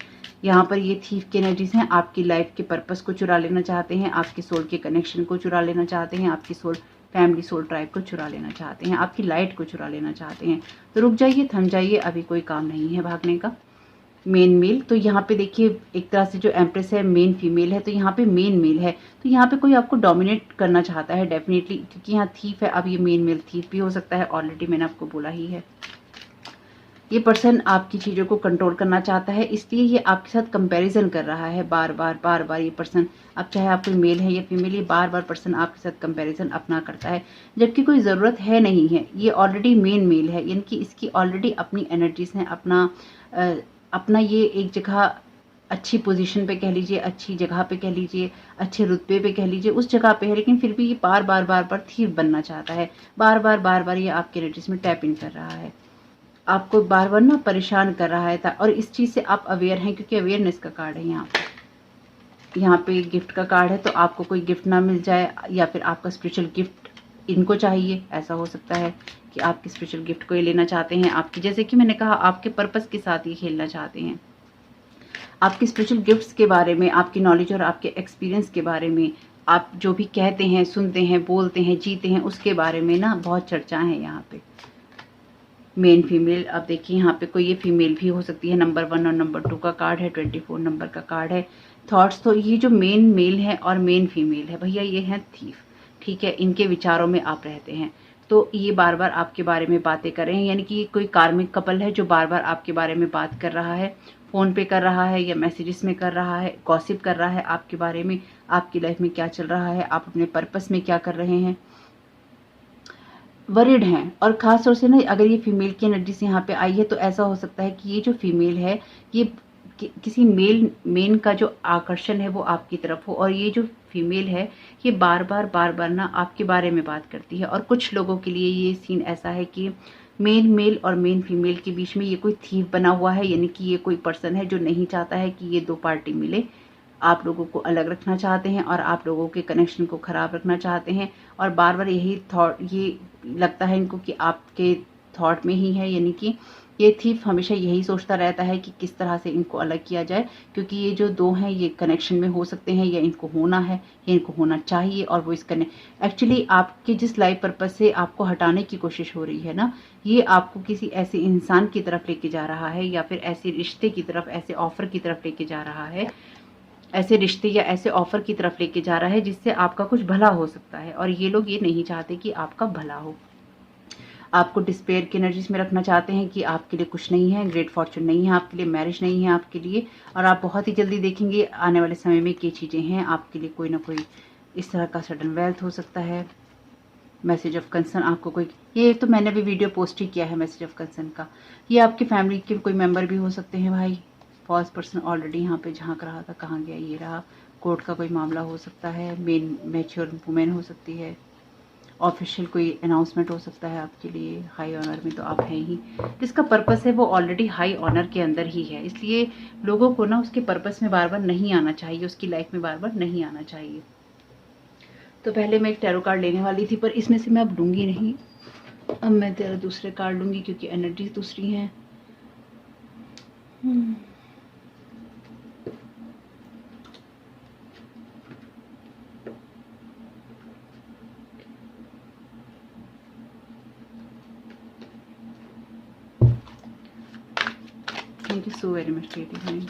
यहाँ पर ये थीफ की एनर्जीज हैं, आपकी लाइफ के पर्पस को चुरा लेना चाहते हैं, आपके सोल के कनेक्शन को चुरा लेना चाहते हैं, आपकी सोल फैमिली सोल ट्राइब को चुरा लेना चाहते हैं, आपकी लाइट को चुरा लेना चाहते हैं। तो रुक जाइए, थम जाइए, अभी कोई काम नहीं है भागने का। मेन मेल, तो यहाँ पे देखिए एक तरह से जो एम्प्रेस है मेन फीमेल है, तो यहाँ पे मेन मेल है, तो यहाँ पे कोई आपको डोमिनेट करना चाहता है डेफिनेटली, क्योंकि यहाँ थीफ है। अब ये मेन मेल थीफ भी हो सकता है, ऑलरेडी मैंने आपको बोला ही है। ये पर्सन आपकी चीज़ों को कंट्रोल करना चाहता है, इसलिए ये आपके साथ कंपैरिजन कर रहा है बार बार। ये पर्सन, अब चाहे आप कोई मेल है या फीमेल, ये बार आपके साथ कंपैरिजन अपना करता है, जबकि कोई ज़रूरत है नहीं है। ये ऑलरेडी मेन मेल है, यानी कि इसकी ऑलरेडी अपनी एनर्जीज हैं, अपना ये एक जगह अच्छी पोजीशन पे कह लीजिए, अच्छी जगह पे कह लीजिए, अच्छे रुतबे पे कह लीजिए, उस जगह पे है, लेकिन फिर भी ये बार थीफ बनना चाहता है। बार ये आपके एनर्जीज में टैप इन कर रहा है, आपको बार बार ना परेशान कर रहा है था, और इस चीज़ से आप अवेयर हैं, क्योंकि अवेयरनेस का कार्ड है यहाँ पे गिफ्ट का कार्ड है, तो आपको कोई गिफ्ट ना मिल जाए, या फिर आपका स्पिरिचुअल गिफ्ट इनको चाहिए। ऐसा हो सकता है कि आपके स्पिरिचुअल गिफ्ट को ये लेना चाहते हैं, आपकी, जैसे कि मैंने कहा, आपके पर्पस के साथ ये खेलना चाहते हैं। आपके स्पिरिचुअल गिफ्ट्स के बारे में, आपकी नॉलेज और आपके एक्सपीरियंस के बारे में, आप जो भी कहते हैं, सुनते हैं, बोलते हैं, जीते हैं, उसके बारे में ना बहुत चर्चा है यहाँ पे। मेन फीमेल, अब देखिए यहाँ पे कोई ये फीमेल भी हो सकती है। नंबर 1 और नंबर 2 का कार्ड है, 24 नंबर का कार्ड है। थॉट्स, तो ये जो मेन मेल है और मेन फीमेल है भैया, ये हैं थीफ, ठीक है। इनके विचारों में आप रहते हैं, तो ये बार बार आपके बारे में बातें कर रहे हैं, यानी कि ये कोई कार्मिक कपल है जो बार बार आपके बारे में बात कर रहा है, फ़ोन पे कर रहा है या मैसेजेस में कर रहा है, गॉसिप कर रहा है आपके बारे में, आपकी लाइफ में क्या चल रहा है, आप अपने पर्पस में क्या कर रहे हैं, वरिड हैं। और ख़ास तौर से ना, अगर ये फीमेल की एनर्जी से यहाँ पे आई है, तो ऐसा हो सकता है कि ये जो फीमेल है, ये किसी मेन का जो आकर्षण है वो आपकी तरफ हो, और ये जो फीमेल है ये बार बार ना आपके बारे में बात करती है। और कुछ लोगों के लिए ये सीन ऐसा है कि मेन मेल और मेन फीमेल के बीच में ये कोई थीव बना हुआ है, यानी कि ये कोई पर्सन है जो नहीं चाहता है कि ये दो पार्टी मिले, आप लोगों को अलग रखना चाहते हैं और आप लोगों के कनेक्शन को ख़राब रखना चाहते हैं। और बार बार यही थॉट, ये लगता है इनको कि आपके थॉट में ही है, यानी कि ये थीफ हमेशा यही सोचता रहता है कि किस तरह से इनको अलग किया जाए, क्योंकि ये जो दो हैं ये कनेक्शन में हो सकते हैं, या इनको होना है या इनको होना चाहिए, और वो इस एक्चुअली आपके जिस लाइफ पर्पज से आपको हटाने की कोशिश हो रही है ना, ये आपको किसी ऐसे इंसान की तरफ लेके जा रहा है, या फिर ऐसे रिश्ते की तरफ, ऐसे ऑफर की तरफ लेके जा रहा है, ऐसे रिश्ते या ऐसे ऑफर की तरफ लेके जा रहा है जिससे आपका कुछ भला हो सकता है। और ये लोग ये नहीं चाहते कि आपका भला हो, आपको डिस्पेयर की एनर्जीज में रखना चाहते हैं कि आपके लिए कुछ नहीं है, ग्रेट फॉर्चून नहीं है आपके लिए, मैरिज नहीं है आपके लिए, और आप बहुत ही जल्दी देखेंगे आने वाले समय में ये चीज़ें हैं आपके लिए। कोई ना कोई इस तरह का सडन वेल्थ हो सकता है। मैसेज ऑफ कंसर्न, आपको कोई, ये तो मैंने भी वीडियो पोस्ट ही किया है मैसेज ऑफ कंसर्न का, ये आपकी फैमिली के कोई मेंबर भी हो सकते हैं भाई। फॉल्स पर्सन ऑलरेडी यहाँ पे झांक रहा था, कहाँ गया, ये रहा। कोर्ट का कोई मामला हो सकता है, मेन मैच्योर वुमेन हो सकती है, ऑफिशियल कोई अनाउंसमेंट हो सकता है आपके लिए, हाई ऑनर में तो आप हैं ही, जिसका पर्पस है वो ऑलरेडी हाई ऑनर के अंदर ही है। इसलिए लोगों को ना उसके पर्पस में बार बार नहीं आना चाहिए, उसकी लाइफ में बार बार नहीं आना चाहिए। तो पहले मैं एक टैरो कार्ड लेने वाली थी, पर इसमें से मैं अब लूँगी नहीं, अब मैं तेरा दूसरे कार्ड लूँगी क्योंकि एनर्जीज दूसरी हैं। Thank you so very much, Lady.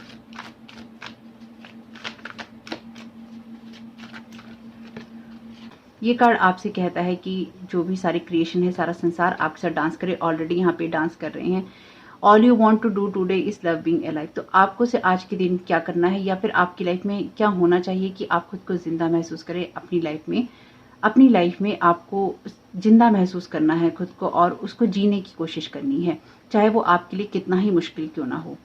ये कार्ड आपसे कहता है कि जो भी सारी क्रिएशन है, सारा संसार आपके साथ डांस करे, ऑलरेडी यहाँ पे डांस कर रहे हैं। All you want to do today is love being alive. तो आपको से आज के दिन क्या करना है, या फिर आपकी लाइफ में क्या होना चाहिए कि आप खुद को जिंदा महसूस करें अपनी लाइफ में। अपनी लाइफ में आपको जिंदा महसूस करना है खुद को, और उसको जीने की कोशिश करनी है, चाहे वो आपके लिए कितना ही मुश्किल क्यों ना हो।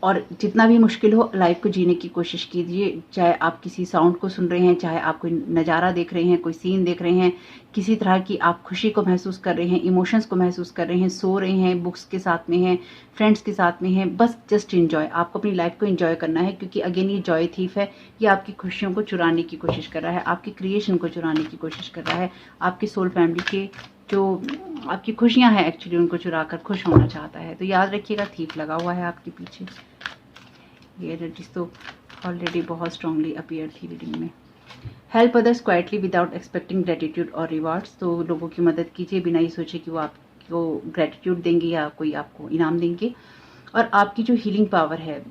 और जितना भी मुश्किल हो, लाइफ को जीने की कोशिश कीजिए। चाहे आप किसी साउंड को सुन रहे हैं, चाहे आप कोई नज़ारा देख रहे हैं, कोई सीन देख रहे हैं, किसी तरह की आप खुशी को महसूस कर रहे हैं, इमोशंस को महसूस कर रहे हैं, सो रहे हैं, बुक्स के साथ में हैं, फ्रेंड्स के साथ में हैं, बस जस्ट इन्जॉय। आपको अपनी लाइफ को इन्जॉय करना है, क्योंकि अगेन ये जॉय थीफ है, ये आपकी खुशियों को चुराने की कोशिश कर रहा है, आपकी क्रिएशन को चुराने की कोशिश कर रहा है, आपकी सोल फैमिली के जो आपकी खुशियाँ हैं एक्चुअली उनको चुरा कर खुश होना चाहता है। तो याद रखिएगा, थीफ लगा हुआ है आपके पीछे। ये एनर्जीज तो ऑलरेडी बहुत स्ट्रांगली अपीयर थी रीडिंग में। Help others quietly without expecting gratitude और रिवार्ड्स। तो लोगों की मदद कीजिए बिना ये सोचे कि वो आपको ग्रेटिट्यूड देंगे या कोई आपको इनाम देंगे। और आपकी जो हीलिंग पावर है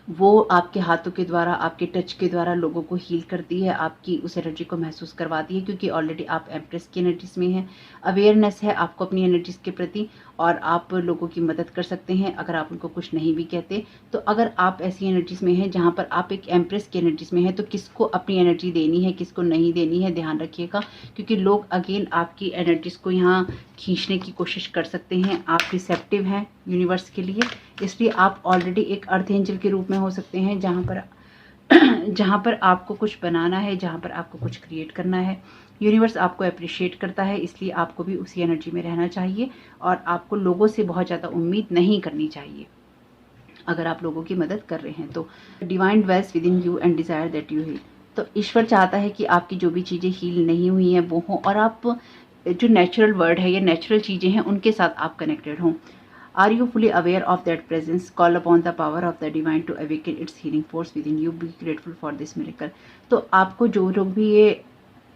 वो आपके हाथों के द्वारा, आपके टच के द्वारा लोगों को हील करती है, आपकी उस एनर्जी को महसूस करवाती है, क्योंकि ऑलरेडी आप एम्प्रेस की एनर्जीज में हैं। अवेयरनेस है आपको अपनी एनर्जीज के प्रति, और आप लोगों की मदद कर सकते हैं अगर आप उनको कुछ नहीं भी कहते। तो अगर आप ऐसी एनर्जीज में हैं जहाँ पर आप एक एम्प्रेस की एनर्जीज में हैं, तो किसको अपनी एनर्जी देनी है, किसको नहीं देनी है, ध्यान रखिएगा, क्योंकि लोग अगेन आपकी एनर्जीज को यहाँ खींचने की कोशिश कर सकते हैं। आप रिसेप्टिव हैं यूनिवर्स के लिए, इसलिए आप ऑलरेडी एक अर्थ एंजल के रूप में हो सकते हैं, जहाँ पर आपको कुछ बनाना है, जहाँ पर आपको कुछ क्रिएट करना है। यूनिवर्स आपको अप्रिशिएट करता है, इसलिए आपको भी उसी एनर्जी में रहना चाहिए, और आपको लोगों से बहुत ज़्यादा उम्मीद नहीं करनी चाहिए अगर आप लोगों की मदद कर रहे हैं तो। Divine dwells within you and desire that you heal. तो ईश्वर चाहता है कि आपकी जो भी चीज़ें हील नहीं हुई हैं वो हों, और आप जो नेचुरल वर्ड है या नेचुरल चीज़ें हैं उनके साथ आप कनेक्टेड हों। Are you fully aware of that presence? Call upon the power of the divine to awaken its healing force within you. Be grateful for this miracle. तो आपको जो लोग भी ये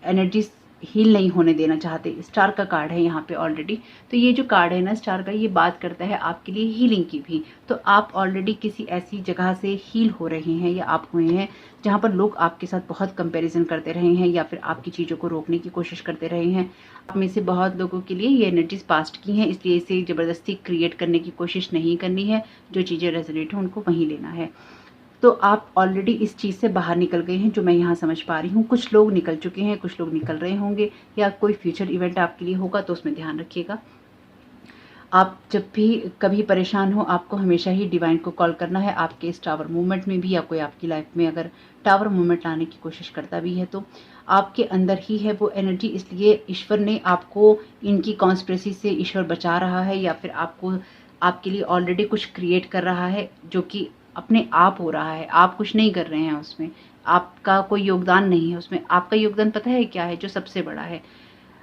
एनर्जीज हील नहीं होने देना चाहते। स्टार का कार्ड है यहाँ पे ऑलरेडी। तो ये जो कार्ड है ना स्टार का, ये बात करता है आपके लिए हीलिंग की भी। तो आप ऑलरेडी किसी ऐसी जगह से हील हो रहे हैं या आप हुए हैं जहाँ पर लोग आपके साथ बहुत कंपैरिजन करते रहे हैं या फिर आपकी चीज़ों को रोकने की कोशिश करते रहे हैं। आप में से बहुत लोगों के लिए ये एनर्जीज पास्ट की हैं, इसलिए इसे ज़बरदस्ती क्रिएट करने की कोशिश नहीं करनी है। जो चीज़ें रेजोनेट हैं उनको वहीं लेना है। तो आप ऑलरेडी इस चीज़ से बाहर निकल गए हैं, जो मैं यहाँ समझ पा रही हूँ। कुछ लोग निकल चुके हैं, कुछ लोग निकल रहे होंगे, या कोई फ्यूचर इवेंट आपके लिए होगा तो उसमें ध्यान रखिएगा। आप जब भी कभी परेशान हो, आपको हमेशा ही डिवाइन को कॉल करना है। आपके इस टावर मूवमेंट में भी, या कोई आपकी लाइफ में अगर टावर मूवमेंट लाने की कोशिश करता भी है, तो आपके अंदर ही है वो एनर्जी। इसलिए ईश्वर ने आपको इनकी कॉन्स्पिरेसी से ईश्वर बचा रहा है, या फिर आपको आपके लिए ऑलरेडी कुछ क्रिएट कर रहा है जो कि अपने आप हो रहा है। आप कुछ नहीं कर रहे हैं उसमें, आपका कोई योगदान नहीं है उसमें। आपका योगदान पता है क्या है? जो सबसे बड़ा है,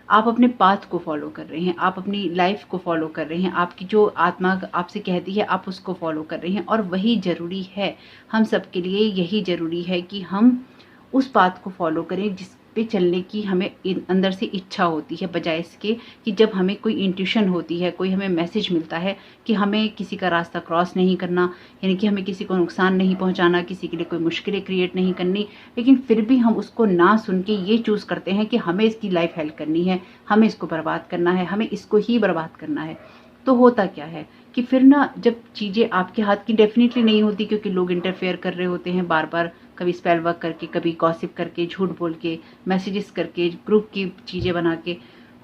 आप अपने पाथ को फॉलो कर रहे हैं, आप अपनी लाइफ को फॉलो कर रहे हैं, आपकी जो आत्मा आपसे कहती है आप उसको फॉलो कर रहे हैं, और वही ज़रूरी है। हम सबके लिए यही ज़रूरी है कि हम उस पाथ को फॉलो करें जिस पे चलने की हमें अंदर से इच्छा होती है, बजाय इसके कि जब हमें कोई इंट्यूशन होती है, कोई हमें मैसेज मिलता है कि हमें किसी का रास्ता क्रॉस नहीं करना, यानी कि हमें किसी को नुकसान नहीं पहुंचाना, किसी के लिए कोई मुश्किलें क्रिएट नहीं करनी, लेकिन फिर भी हम उसको ना सुन के ये चूज़ करते हैं कि हमें इसकी लाइफ हेल्प करनी है, हमें इसको बर्बाद करना है, हमें इसको ही बर्बाद करना है। तो होता क्या है कि फिर ना, जब चीज़ें आपके हाथ की डेफिनेटली नहीं होती, क्योंकि लोग इंटरफेयर कर रहे होते हैं बार बार, कभी स्पेल वर्क करके, कभी गॉसिप करके, झूठ बोल के, मैसेजेस करके, ग्रुप की चीज़ें बना के।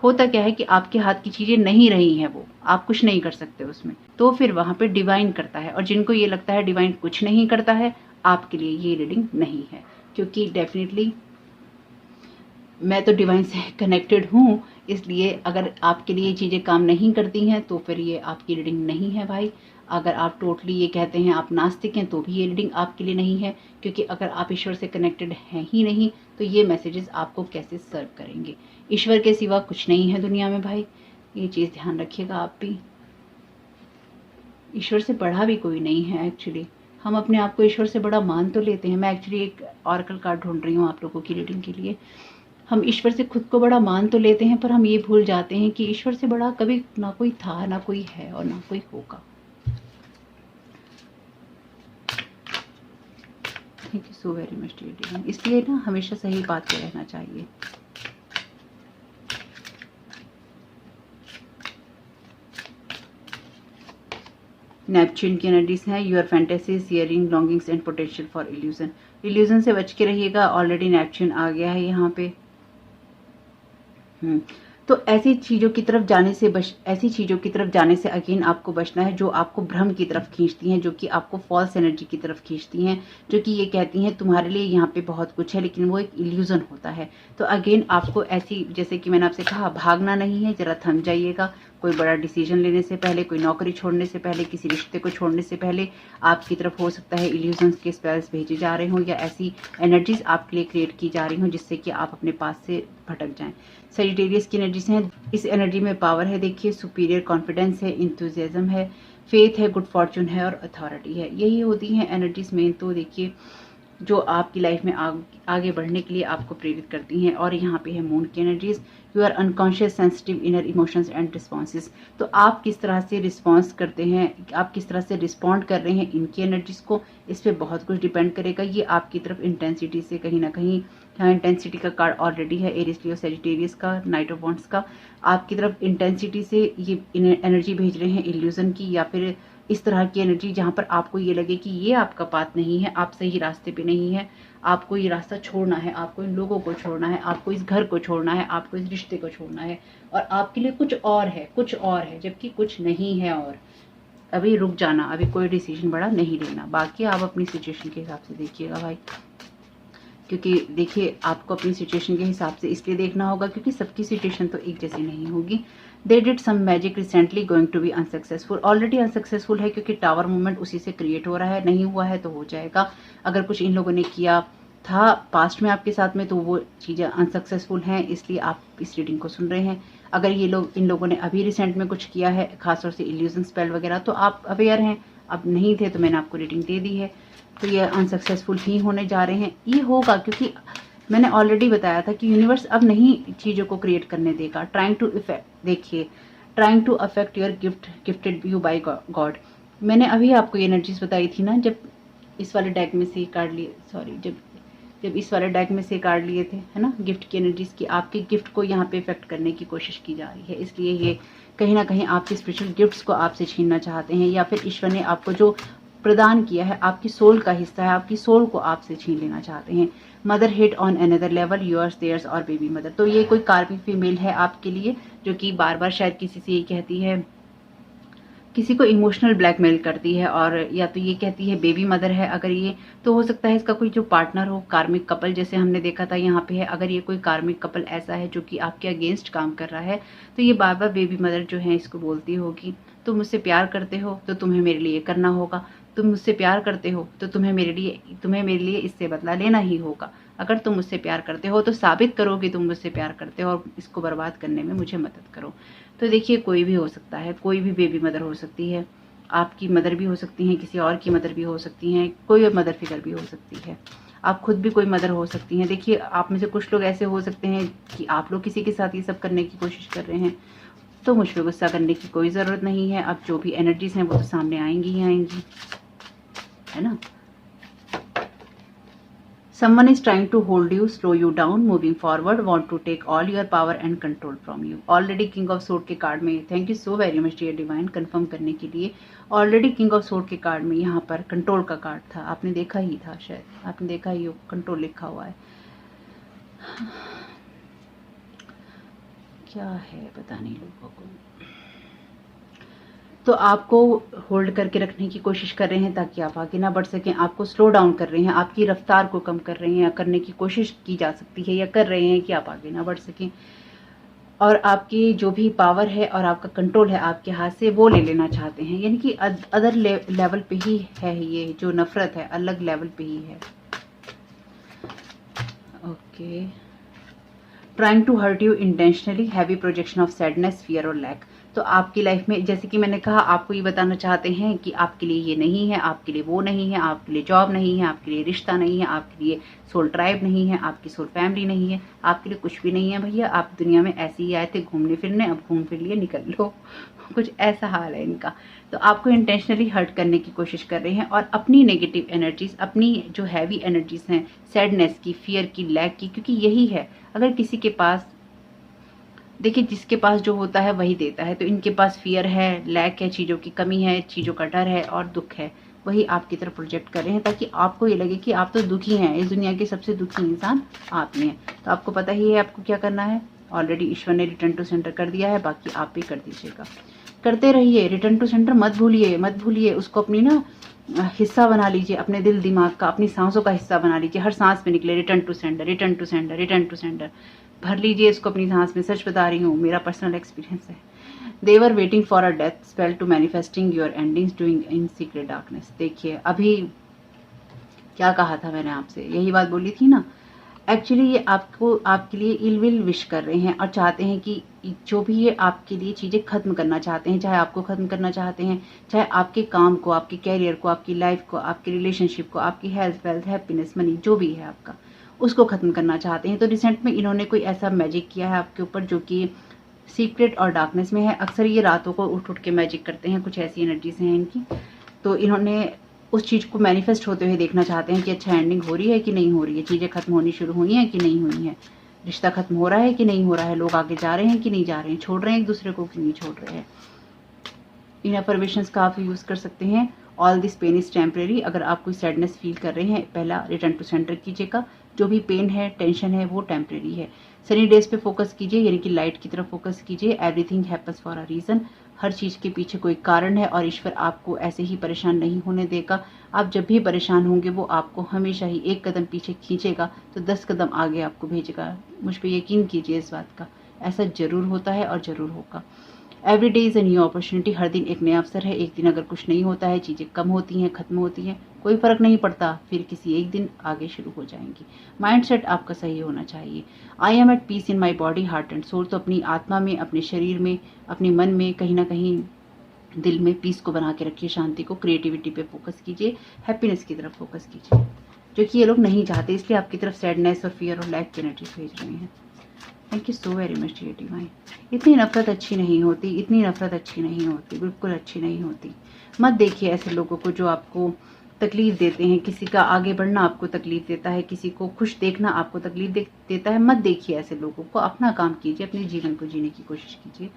होता क्या है कि आपके हाथ की चीज़ें नहीं रही हैं, वो आप कुछ नहीं कर सकते उसमें। तो फिर वहाँ पे डिवाइन करता है, और जिनको ये लगता है डिवाइन कुछ नहीं करता है, आपके लिए ये रीडिंग नहीं है। क्योंकि डेफिनेटली मैं तो डिवाइन से कनेक्टेड हूँ, इसलिए अगर आपके लिए ये चीज़ें काम नहीं करती हैं तो फिर ये आपकी रीडिंग नहीं है भाई। अगर आप टोटली ये कहते हैं आप नास्तिक हैं, तो भी ये रीडिंग आपके लिए नहीं है, क्योंकि अगर आप ईश्वर से कनेक्टेड हैं ही नहीं तो ये मैसेजेस आपको कैसे सर्व करेंगे। ईश्वर के सिवा कुछ नहीं है दुनिया में भाई, ये चीज़ ध्यान रखिएगा आप भी। ईश्वर से बड़ा भी कोई नहीं है एक्चुअली। हम अपने आप को ईश्वर से बड़ा मान तो लेते हैं। मैं एक्चुअली एक ऑरेकल कार्ड ढूंढ रही हूँ आप लोगों की रीडिंग के लिए। हम ईश्वर से खुद को बड़ा मान तो लेते हैं, पर हम ये भूल जाते हैं कि ईश्वर से बड़ा कभी ना कोई था, ना कोई है, और ना कोई होगा। Thank you so very much dear. इसलिए ना हमेशा सही बात पे रहना चाहिए। नेपच्यून की एनर्जीज हैं, your fantasies, hearing, longings and potential for illusion. Illusion से बच के रहिएगा, ऑलरेडी नेपच्यून आ गया है यहाँ पे। तो ऐसी चीज़ों की तरफ जाने से अगेन आपको बचना है, जो आपको भ्रम की तरफ खींचती हैं, जो कि आपको फॉल्स एनर्जी की तरफ खींचती हैं, जो कि ये कहती हैं तुम्हारे लिए यहाँ पे बहुत कुछ है, लेकिन वो एक इल्यूजन होता है। तो अगेन आपको ऐसी, जैसे कि मैंने आपसे कहा, भागना नहीं है, जरा थम जाइएगा। कोई बड़ा डिसीजन लेने से पहले, कोई नौकरी छोड़ने से पहले, किसी रिश्ते को छोड़ने से पहले आपकी तरफ हो सकता है इल्यूजन्स के स्पेल्स भेजे जा रहे हों, या ऐसी एनर्जीज आपके लिए क्रिएट की जा रही हों जिससे कि आप अपने पास से भटक जाएं। सजिटेरियस की एनर्जीज हैं, इस एनर्जी में पावर है, देखिए सुपीरियर कॉन्फिडेंस है, इंथुजियाज्म है, फेथ है, गुड फॉर्चून है, और अथॉरिटी है। यही होती हैं एनर्जीज मेन, तो देखिए जो आपकी लाइफ में आगे बढ़ने के लिए आपको प्रेरित करती हैं। और यहाँ पे है मून की energies, you are unconscious, sensitive, inner emotions and responses. तो आप किस तरह से रिस्पॉन्स करते हैं, आप किस तरह से रिस्पॉन्ड कर रहे हैं इनकी एनर्जीज को, इस पर बहुत कुछ डिपेंड करेगा। ये आपकी तरफ इंटेंसिटी से कहीं ना कहीं, यहाँ इंटेंसिटी का कार्ड ऑलरेडी है, एरिस लियो सेजिटेरियस का, नाइट ऑफ वॉन्ड्स का। आपकी तरफ इंटेंसिटी से ये एनर्जी भेज रहे हैं इल्यूजन की, या फिर इस तरह की एनर्जी जहाँ पर आपको ये लगे कि ये आपका पाथ नहीं है, आप सही रास्ते पे नहीं है, आपको ये रास्ता छोड़ना है, आपको इन लोगों को छोड़ना है, आपको इस घर को छोड़ना है, आपको इस रिश्ते को छोड़ना है, और आपके लिए कुछ और है, जबकि कुछ नहीं है। और अभी रुक जाना, अभी कोई डिसीजन बड़ा नहीं लेना। बाकी आप अपनी सिचुएशन के हिसाब से देखिएगा भाई, क्योंकि देखिए आपको अपनी सिचुएशन के हिसाब से इसलिए देखना होगा क्योंकि सबकी सिचुएशन तो एक जैसी नहीं होगी। They did some magic recently, going to be unsuccessful. Already unsuccessful है, क्योंकि टावर मूवमेंट उसी से क्रिएट हो रहा है, नहीं हुआ है तो हो जाएगा। अगर कुछ इन लोगों ने किया था पास्ट में आपके साथ में, तो वो चीज़ें अनसक्सेसफुल हैं, इसलिए आप इस रीडिंग को सुन रहे हैं। अगर इन लोगों ने अभी रिसेंट में कुछ किया है, खासतौर से इल्यूजन स्पेल वगैरह, तो आप अवेयर हैं। अब नहीं थे तो मैंने आपको रीडिंग दे दी है। तो ये अनसक्सेसफुल ही होने जा रहे हैं, ये होगा, क्योंकि मैंने ऑलरेडी बताया था कि यूनिवर्स अब नहीं चीज़ों को क्रिएट करने देगा। ट्राइंग टू इफेक्ट, देखिए, trying to affect your gifted you by God. मैंने अभी आपको ये एनर्जीज बताई थी ना, जब इस वाले डेक में से कार्ड लिए, सॉरी, जब इस वाले डेक में से कार्ड लिए थे, है ना, गिफ्ट की एनर्जीज की, आपके गिफ्ट को यहाँ पे इफेक्ट करने की कोशिश की जा रही है। इसलिए ये कहीं ना कहीं आपके स्पिरिचुअल गिफ्ट्स को आपसे छीनना चाहते हैं, या फिर ईश्वर ने आपको जो प्रदान किया है, आपकी सोल का हिस्सा है, आपकी सोल को आपसे छीन लेना चाहते हैं। Mother hit on another level, yours, theirs और बेबी मदर। तो ये कोई कार्मिक फीमेल है आपके लिए, जो कि बार बार शायद किसी से ये कहती है, किसी को इमोशनल ब्लैकमेल करती है, और या तो ये कहती है बेबी मदर है अगर ये, तो हो सकता है इसका कोई जो पार्टनर हो, कार्मिक कपल जैसे हमने देखा था यहाँ पे है। अगर ये कोई कार्मिक कपल ऐसा है जो कि आपके अगेंस्ट काम कर रहा है, तो ये बार बार बेबी मदर जो है इसको बोलती होगी, तुम मुझसे प्यार करते हो तो तुम्हें मेरे लिए करना होगा, तुम मुझसे प्यार करते हो तो तुम्हें मेरे लिए इससे बदला लेना ही होगा। अगर तुम मुझसे प्यार करते हो तो साबित करो कि तुम मुझसे प्यार करते हो, और इसको बर्बाद करने में मुझे मदद करो। तो देखिए, कोई भी हो सकता है, कोई भी बेबी मदर हो सकती है, आपकी मदर भी हो सकती हैं, किसी और की मदर भी हो सकती हैं, कोई मदर फिगर भी हो सकती है, आप खुद भी कोई मदर हो सकती हैं। देखिए, आप में से कुछ लोग ऐसे हो सकते हैं कि आप लोग किसी के साथ ये सब करने की कोशिश कर रहे हैं, तो मुझ पर गुस्सा करने की कोई ज़रूरत नहीं है। अब जो भी एनर्जीज हैं वो तो सामने आएंगी ही आएंगी, है ना। Someone is trying to hold you, slow you down, moving forward, want to take all your power and control from you. Already King of Sword के कार्ड में, thank you so very much dear divine confirm करने के लिए। Already king of sword के card में यहाँ पर control का कार्ड था, आपने देखा ही था, शायद आपने देखा ही हो, कंट्रोल लिखा हुआ है। क्या है पता नहीं लोगों को, तो आपको होल्ड करके रखने की कोशिश कर रहे हैं ताकि आप आगे ना बढ़ सकें, आपको स्लो डाउन कर रहे हैं, आपकी रफ्तार को कम कर रहे हैं, या करने की कोशिश की जा सकती है, या कर रहे हैं कि आप आगे ना बढ़ सकें, और आपकी जो भी पावर है और आपका कंट्रोल है आपके हाथ से, वो ले लेना चाहते हैं। यानी कि अदर लेवल पे ही है, ये जो नफरत है अलग लेवल पे ही है। Okay, trying to hurt you intentionally, heavy projection of sadness, fear और लैक। तो आपकी लाइफ में, जैसे कि मैंने कहा, आपको ये बताना चाहते हैं कि आपके लिए ये नहीं है, आपके लिए वो नहीं है, आपके लिए जॉब नहीं है, आपके लिए रिश्ता नहीं है, आपके लिए सोल ट्राइब नहीं है, आपकी सोल फैमिली नहीं है, आपके लिए कुछ भी नहीं है भैया। आप दुनिया में ऐसे ही आए थे घूमने फिरने, अब घूम फिर लिए निकल लो। कुछ ऐसा हाल है इनका। तो आपको इंटेंशनली हर्ट करने की कोशिश कर रहे हैं, और अपनी नेगेटिव एनर्जीज, अपनी जो हैवी एनर्जीज हैं, सैडनेस की, फियर की, लैक की, क्योंकि यही है, अगर किसी के पास, देखिए जिसके पास जो होता है वही देता है, तो इनके पास फियर है, लैक है, चीज़ों की कमी है, चीज़ों का डर है और दुख है, वही आपकी तरफ प्रोजेक्ट कर रहे हैं ताकि आपको ये लगे कि आप तो दुखी हैं, इस दुनिया के सबसे दुखी इंसान आप में हैं। तो आपको पता ही है आपको क्या करना है, ऑलरेडी ईश्वर ने रिटर्न टू सेंटर कर दिया है, बाकी आप भी कर दीजिएगा, करते रहिए। रिटर्न टू सेंटर मत भूलिए, मत भूलिए, उसको अपनी ना हिस्सा बना लीजिए, अपने दिल दिमाग का, अपनी सांसों का हिस्सा बना लीजिए। हर सांस में निकले return to centre, return to centre, return to centre, भर लीजिए इसको अपनी सांस में। सच बता रही हूँ, मेरा पर्सनल एक्सपीरियंस है। They were waiting for a death spell to manifesting your endings doing in secret darkness. देखिए अभी क्या कहा था मैंने आपसे, यही बात बोली थी ना। एक्चुअली ये आपको, आपके लिए इल विल विश कर रहे हैं और चाहते हैं कि जो भी ये आपके लिए चीज़ें खत्म करना चाहते हैं, चाहे आपको खत्म करना चाहते हैं, चाहे आपके काम को, आपके कैरियर को, आपकी लाइफ को, आपके रिलेशनशिप को, आपकी हेल्थ, वेल्थ, हैप्पीनेस, मनी, जो भी है आपका, उसको खत्म करना चाहते हैं। तो रिसेंट में इन्होंने कोई ऐसा मैजिक किया है आपके ऊपर जो कि सीक्रेट और डार्कनेस में है। अक्सर ये रातों को उठ उठ के मैजिक करते हैं, कुछ ऐसी एनर्जीज हैं इनकी। तो इन्होंने उस चीज़ को मैनिफेस्ट होते हुए देखना चाहते हैं कि अच्छा एंडिंग हो रही है कि नहीं हो रही है, चीज़ें खत्म होनी शुरू हुई हैं कि नहीं हुई हैं, रिश्ता खत्म हो रहा है कि नहीं हो रहा है, लोग आगे जा रहे हैं कि नहीं जा रहे हैं, छोड़ रहे हैं एक दूसरे को कि नहीं छोड़ रहे हैं। इन अफर्मेशंस का आप यूज़ कर सकते हैं। All this pain is temporary. अगर आप कोई सैडनेस फील कर रहे हैं, पहला रिटर्न टू सेंटर कीजिएगा। जो भी पेन है, टेंशन है, वो टेम्परेरी है। सनी डेज पे फोकस कीजिए, यानी कि लाइट की तरफ फोकस कीजिए। Everything happens for a reason. हर चीज़ के पीछे कोई कारण है और ईश्वर आपको ऐसे ही परेशान नहीं होने देगा। आप जब भी परेशान होंगे वो आपको हमेशा ही एक कदम पीछे खींचेगा तो 10 कदम आगे आपको भेजेगा। मुझ पर यकीन कीजिए इस बात का, ऐसा ज़रूर होता है और ज़रूर होगा। Every day is a new opportunity. हर दिन एक नया अवसर है। एक दिन अगर कुछ नहीं होता है, चीज़ें कम होती हैं, खत्म होती हैं, कोई फ़र्क नहीं पड़ता, फिर किसी एक दिन आगे शुरू हो जाएंगी। माइंडसेट आपका सही होना चाहिए। I am at peace in my body, heart and soul. तो अपनी आत्मा में, अपने शरीर में, अपने मन में, कहीं ना कहीं दिल में पीस को बना के रखिए, शांति को। क्रिएटिविटी पे फोकस कीजिए, हैप्पीनेस की तरफ फोकस कीजिए। जो कि ये लोग नहीं चाहते, इसलिए आपकी तरफ सैडनेस और फियर और लैक की एनर्जी भेज रहे हैं। Thank you so very much dear divine. इतनी नफरत अच्छी नहीं होती, इतनी नफरत अच्छी नहीं होती, बिल्कुल अच्छी नहीं होती। मत देखिए ऐसे लोगों को जो आपको तकलीफ देते हैं। किसी का आगे बढ़ना आपको तकलीफ देता है, किसी को खुश देखना आपको तकलीफ देता है। मत देखिए ऐसे लोगों को, अपना काम कीजिए, अपने जीवन को जीने की कोशिश कीजिए।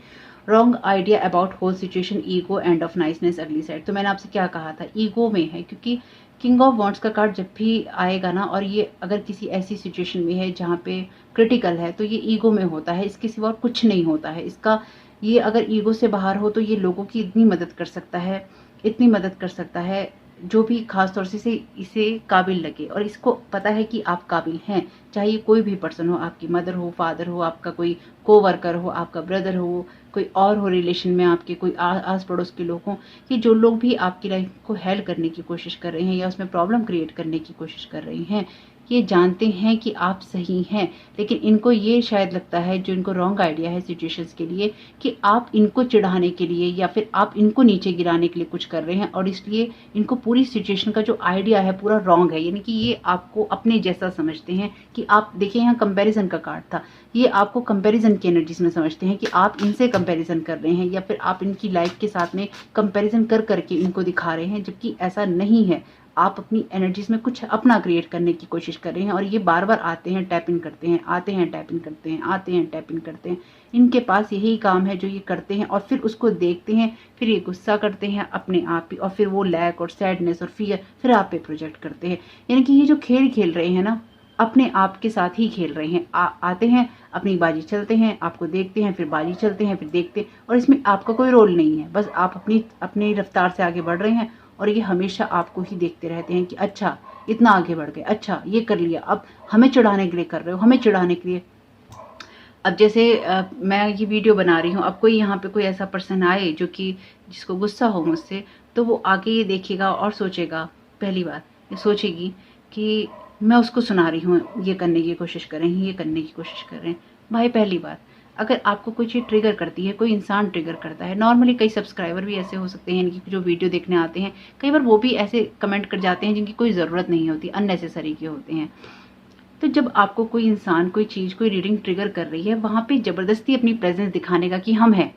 Wrong idea about whole situation, ego, end of niceness, अगली साइड। तो मैंने आपसे क्या कहा था, ईगो में है, क्योंकि किंग ऑफ वॉन्ड्स का कार्ड जब भी आएगा ना, और ये अगर किसी ऐसी सिचुएशन में है जहाँ पे क्रिटिकल है, तो ये ईगो में होता है, इसके सिवा कुछ नहीं होता है इसका। ये अगर ईगो से बाहर हो तो ये लोगों की इतनी मदद कर सकता है, इतनी मदद कर सकता है, जो भी खास तौर से इसे काबिल लगे और इसको पता है कि आप काबिल हैं। चाहे कोई भी पर्सन हो, आपकी मदर हो, फादर हो, आपका कोई कोवर्कर हो, आपका ब्रदर हो, कोई और हो रिलेशन में आपके, कोई आस पड़ोस के लोग हों, कि जो लोग भी आपकी लाइफ को हेल्प करने की कोशिश कर रहे हैं या उसमें प्रॉब्लम क्रिएट करने की कोशिश कर रहे हैं, ये जानते हैं कि आप सही हैं, लेकिन इनको ये शायद लगता है, जो इनको रॉन्ग आइडिया है सिचुएशंस के लिए, कि आप इनको चिढ़ाने के लिए या फिर आप इनको नीचे गिराने के लिए कुछ कर रहे हैं, और इसलिए इनको पूरी सिचुएशन का जो आइडिया है पूरा रॉन्ग है। यानी कि ये आपको अपने जैसा समझते हैं, कि आप देखिए यहाँ कंपैरिजन का कार्ड था, ये आपको कंपैरिजन की एनर्जीज में समझते हैं कि आप इनसे कंपैरिजन कर रहे हैं, या फिर आप इनकी लाइफ के साथ में कंपैरिजन कर करके इनको दिखा रहे हैं, जबकि ऐसा नहीं है। आप अपनी एनर्जीज में कुछ अपना क्रिएट करने की कोशिश कर रहे हैं, और ये बार बार आते हैं, टैप इन करते हैं, आते हैं, टैप इन करते हैं, आते हैं, टैप इन करते हैं। इनके पास यही काम है जो ये करते हैं, और फिर उसको देखते हैं, फिर ये गुस्सा करते हैं अपने आप ही, और फिर वो लैक और सैडनेस और फियर फिर आप पे प्रोजेक्ट करते हैं। यानी कि ये जो खेल खेल रहे हैं ना, अपने आप के साथ ही खेल रहे हैं। आते हैं, अपनी बाजी चलते हैं, आपको देखते हैं, फिर बाजी चलते हैं, फिर देखते हैं, और इसमें आपका कोई रोल नहीं है। बस आप अपनी रफ्तार से आगे बढ़ रहे हैं, और ये हमेशा आपको ही देखते रहते हैं कि अच्छा इतना आगे बढ़ गए, अच्छा ये कर लिया, अब हमें चिढ़ाने के लिए कर रहे हो, हमें चिढ़ाने के लिए। अब जैसे मैं ये वीडियो बना रही हूँ, अब कोई यहाँ पे कोई ऐसा पर्सन आए जो कि जिसको गुस्सा हो मुझसे, तो वो आगे ये देखेगा और सोचेगा, पहली बात ये सोचेगी कि मैं उसको सुना रही हूँ, ये करने की कोशिश कर रहे हैं, ये करने की कोशिश कर रहे हैं। भाई पहली बात, अगर आपको कोई चीज़ ट्रिगर करती है, कोई इंसान ट्रिगर करता है, नॉर्मली कई सब्सक्राइबर भी ऐसे हो सकते हैं, इनकी जो वीडियो देखने आते हैं, कई बार वो भी ऐसे कमेंट कर जाते हैं जिनकी कोई ज़रूरत नहीं होती, अननेसेसरी के होते हैं। तो जब आपको कोई इंसान, कोई चीज़, कोई रीडिंग ट्रिगर कर रही है, वहाँ पे ज़बरदस्ती अपनी प्रेजेंस दिखाने का कि हम हैं,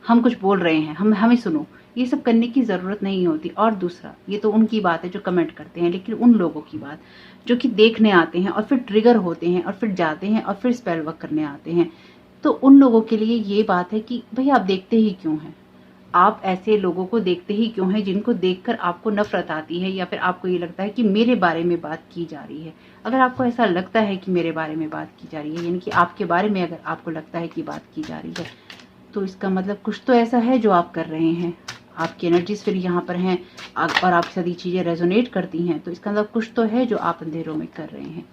हम कुछ बोल रहे हैं, हमें सुनो, ये सब करने की ज़रूरत नहीं होती। और दूसरा, ये तो उनकी बात है जो कमेंट करते हैं, लेकिन उन लोगों की बात जो कि देखने आते हैं और फिर ट्रिगर होते हैं और फिर जाते हैं और फिर स्पेल वर्क करने आते हैं, तो उन लोगों के लिए ये बात है कि भाई आप देखते ही क्यों हैं, आप ऐसे लोगों को देखते ही क्यों हैं जिनको देखकर आपको नफरत आती है, या फिर आपको ये लगता है कि मेरे बारे में बात की जा रही है। अगर आपको ऐसा लगता है कि मेरे बारे में बात की जा रही है, यानी कि आपके बारे में अगर आपको लगता है कि बात की जा रही है, तो इसका मतलब कुछ तो ऐसा है जो आप कर रहे हैं। आपकी एनर्जीज फिर यहाँ पर हैं और आपके साथ ये चीज़ें रेजोनेट करती हैं, तो इसका मतलब कुछ तो है जो आप अंधेरों में कर रहे हैं।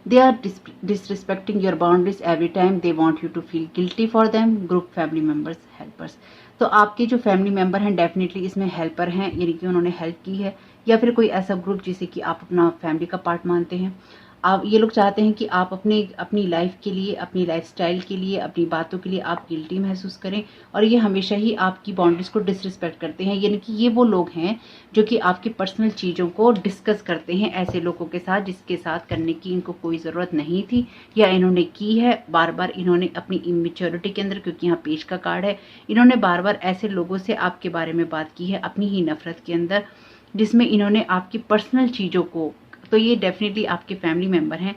They are disrespecting your boundaries every time they want you to feel guilty for them. Group family members, helpers. तो आपके जो फैमिली मेंबर हैं डेफिनेटली इसमें हेल्पर हैं, यानी कि उन्होंने हेल्प की है, या फिर कोई ऐसा ग्रुप जिसे कि आप अपना फैमिली का पार्ट मानते हैं। आप ये लोग चाहते हैं कि आप अपनी लाइफ के लिए, अपनी लाइफस्टाइल के लिए, अपनी बातों के लिए आप गिल्टी महसूस करें, और ये हमेशा ही आपकी बाउंड्रीज को डिसरिस्पेक्ट करते हैं। यानी कि ये वो लोग हैं जो कि आपकी पर्सनल चीज़ों को डिस्कस करते हैं ऐसे लोगों के साथ जिसके साथ करने की इनको कोई ज़रूरत नहीं थी, या इन्होंने की है बार बार। इन्होंने अपनी इमेच्योरिटी के अंदर, क्योंकि यहाँ पेज का कार्ड है, इन्होंने बार बार ऐसे लोगों से आपके बारे में बात की है अपनी ही नफरत के अंदर, जिसमें इन्होंने आपकी पर्सनल चीज़ों को, तो ये डेफिनेटली आपके फैमिली मेंबर हैं,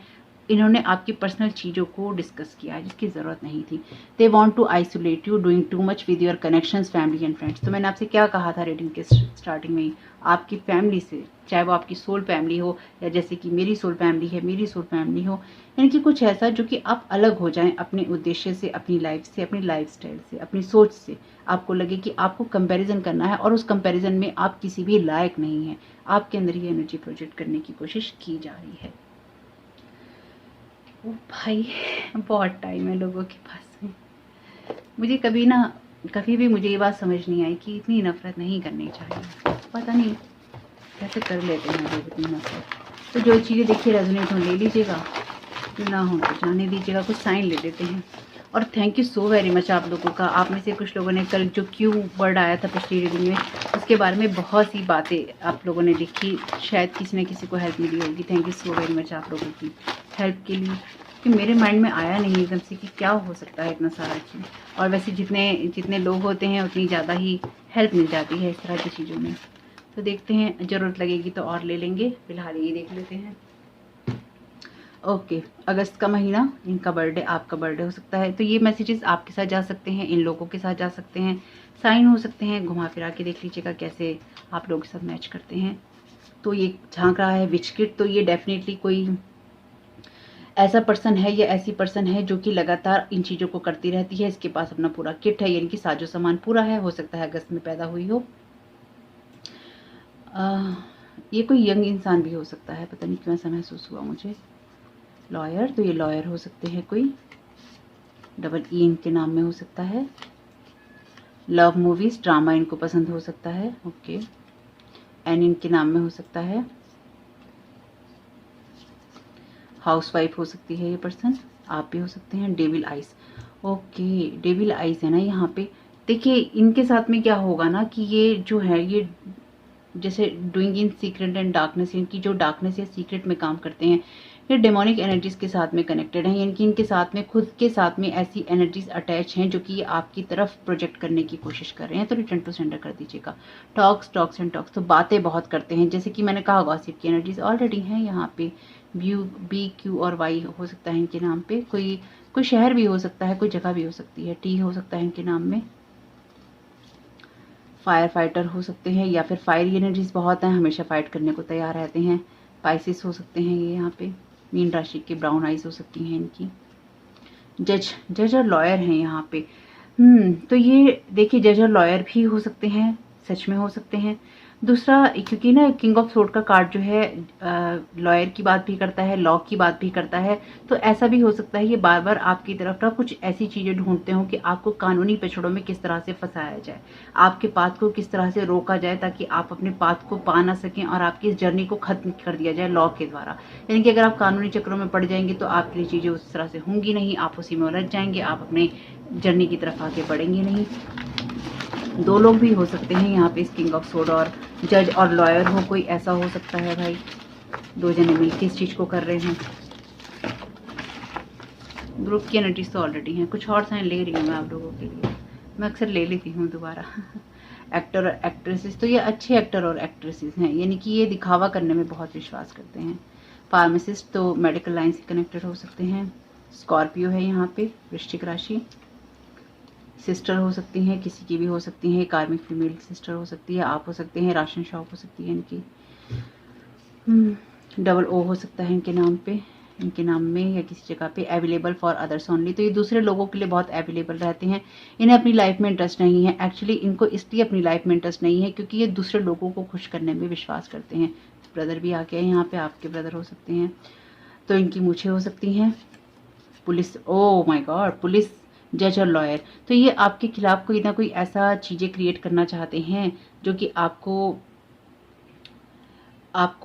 इन्होंने आपकी पर्सनल चीज़ों को डिस्कस किया है जिसकी ज़रूरत नहीं थी। They want to isolate you, doing too much with your connections, family and friends. तो मैंने आपसे क्या कहा था रीडिंग के स्टार्टिंग में ही, आपकी फैमिली से, चाहे वो आपकी सोल फैमिली हो या जैसे कि मेरी सोल फैमिली है, मेरी सोल फैमिली हो, यानी कि कुछ ऐसा जो कि आप अलग हो जाएं अपने उद्देश्य से, अपनी लाइफ से, अपनी लाइफस्टाइल से, अपनी सोच से। आपको लगे कि आपको कंपैरिजन करना है और उस कंपैरिजन में आप किसी भी लायक नहीं हैं, आपके अंदर ये एनर्जी प्रोजेक्ट करने की कोशिश की जा रही है। ओ भाई, बहुत टाइम है लोगों के पास में। मुझे कभी भी मुझे ये बात समझ नहीं आई कि इतनी नफरत नहीं करनी चाहिए, पता नहीं कैसे कर लेते हैं लोग इतनी नफरत। तो जो चीज़ें देखिए रेजोनेट हो ले लीजिएगा, ना हो तो जाने दीजिएगा, कुछ साइन ले लेते हैं। और thank you so very much आप लोगों का। आप में से कुछ लोगों ने कल जो क्यू वर्ड आया था पिछली रीडिंग में, उसके आपके बारे में बहुत सी बातें आप लोगों ने लिखी, शायद किसी न किसी को हेल्प मिली होगी। Thank you so very much आप लोगों की हेल्प के लिए, कि मेरे माइंड में आया नहीं एकदम से कि क्या हो सकता है इतना सारा चीज़। और वैसे जितने लोग होते हैं उतनी ज़्यादा ही हेल्प मिल जाती है इस तरह की चीज़ों में। तो देखते हैं, ज़रूरत लगेगी तो और ले लेंगे, फिलहाल ये देख लेते हैं। ओके, अगस्त का महीना, इनका बर्थडे, आपका बर्थडे हो सकता है, तो ये मैसेजेस आपके साथ जा सकते हैं, इन लोगों के साथ जा सकते हैं, साइन हो सकते हैं। घुमा फिरा के देख लीजिएगा कैसे आप लोगों के साथ मैच करते हैं। तो ये झांक रहा है विच किट, तो ये डेफिनेटली कोई ऐसा पर्सन है या ऐसी पर्सन है जो कि लगातार इन चीज़ों को करती रहती है। इसके पास अपना पूरा किट है, यानी कि साजो सामान पूरा है। हो सकता है अगस्त में पैदा हुई हो। ये कोई यंग इंसान भी हो सकता है, पता नहीं क्यों ऐसा महसूस हुआ मुझे। लॉयर, तो ये लॉयर हो सकते हैं कोई, डबल ई इनके नाम में हो सकता है। लव मूवीज ड्रामा इनको पसंद हो सकता है। ओके, एन इनके नाम में हो सकता है। हाउसवाइफ हो सकती है ये पर्सन, आप भी हो सकते हैं। Devil eyes, okay, devil eyes है ना यहाँ पे। देखिए इनके साथ में क्या होगा ना कि ये जो है, ये जैसे doing in secret and darkness, इनकी जो डार्कनेस या सीक्रेट में काम करते हैं, ये डेमोनिक एनर्जीज के साथ में कनेक्टेड हैं, यानी कि इनके साथ में खुद के साथ में ऐसी एनर्जीज अटैच हैं जो कि ये आपकी तरफ प्रोजेक्ट करने की कोशिश कर रहे हैं। तो रिटर्न टू सेंडर कर दीजिएगा। टॉक्स एंड टॉक्स, तो बातें बहुत करते हैं, जैसे कि मैंने कहा गॉसिप की एनर्जीज ऑलरेडी हैं यहाँ पे। बी क्यू और वाई हो सकता है इनके नाम पे। कोई शहर भी हो सकता है, कोई जगह भी हो सकती है। टी हो सकता है इनके नाम में। फायर फाइटर हो सकते हैं, या फिर फायर एनर्जीज बहुत हैं, हमेशा फाइट करने को तैयार रहते हैं। पाइसिस हो सकते हैं ये यहाँ पे। मीन राशि के, ब्राउन आइज हो सकती हैं इनकी। जज और लॉयर हैं यहाँ पे। तो ये देखिए, जज और लॉयर भी हो सकते हैं, सच में हो सकते हैं। दूसरा, क्योंकि ना किंग ऑफ सोर्ड का कार्ड जो है लॉयर की बात भी करता है, लॉ की बात भी करता है। तो ऐसा भी हो सकता है ये बार बार आपकी तरफ ना कुछ ऐसी चीजें ढूंढते हो कि आपको कानूनी पेचड़ों में किस तरह से फंसाया जाए, आपके पाथ को किस तरह से रोका जाए, ताकि आप अपने पाथ को पा ना सकें और आपकी इस जर्नी को खत्म कर दिया जाए लॉ के द्वारा। यानी कि अगर आप कानूनी चक्रों में पड़ जाएंगे तो आपके लिए चीजें उस तरह से होंगी नहीं, आप उसी में उलझ जाएंगे, आप अपने जर्नी की तरफ आगे बढ़ेंगे नहीं। दो लोग भी हो सकते हैं यहाँ पे, इस किंग ऑफ सोर्ड और जज और लॉयर हो, कोई ऐसा हो सकता है भाई। दो जने मिलकर इस चीज को कर रहे हैं। ग्रुप की एनर्जीज तो ऑलरेडी हैं। कुछ और साइन ले रही हूँ मैं आप लोगों के लिए, मैं अक्सर ले लेती हूँ दोबारा। एक्टर और एक्ट्रेसेस, तो ये अच्छे एक्टर और एक्ट्रेसेस हैं, यानी कि ये दिखावा करने में बहुत विश्वास करते हैं। फार्मासिस्ट, तो मेडिकल लाइन से कनेक्टेड हो सकते हैं। स्कॉर्पियो है यहाँ पे, वृश्चिक राशि। सिस्टर हो सकती हैं, किसी की भी हो सकती हैं, कार्मिक फीमेल सिस्टर हो सकती है, आप हो सकते हैं, राशन शॉप हो सकती है इनकी। डबल ओ हो सकता है इनके नाम पे, इनके नाम में या किसी जगह पे। अवेलेबल फॉर अदर्स ओनली, तो ये दूसरे लोगों के लिए बहुत अवेलेबल रहते हैं। इन्हें अपनी लाइफ में इंटरेस्ट नहीं है। एक्चुअली इनको इसलिए अपनी लाइफ में इंटरेस्ट नहीं है क्योंकि ये दूसरे लोगों को खुश करने में विश्वास करते हैं। ब्रदर भी आ गया यहाँ पे, आपके ब्रदर हो सकते हैं। तो इनकी मूछें हो सकती हैं। Police, oh my God, police, जज और लॉयर, तो ये आपके खिलाफ कोई ना कोई ऐसा चीजें क्रिएट करना चाहते हैं जो कि आपको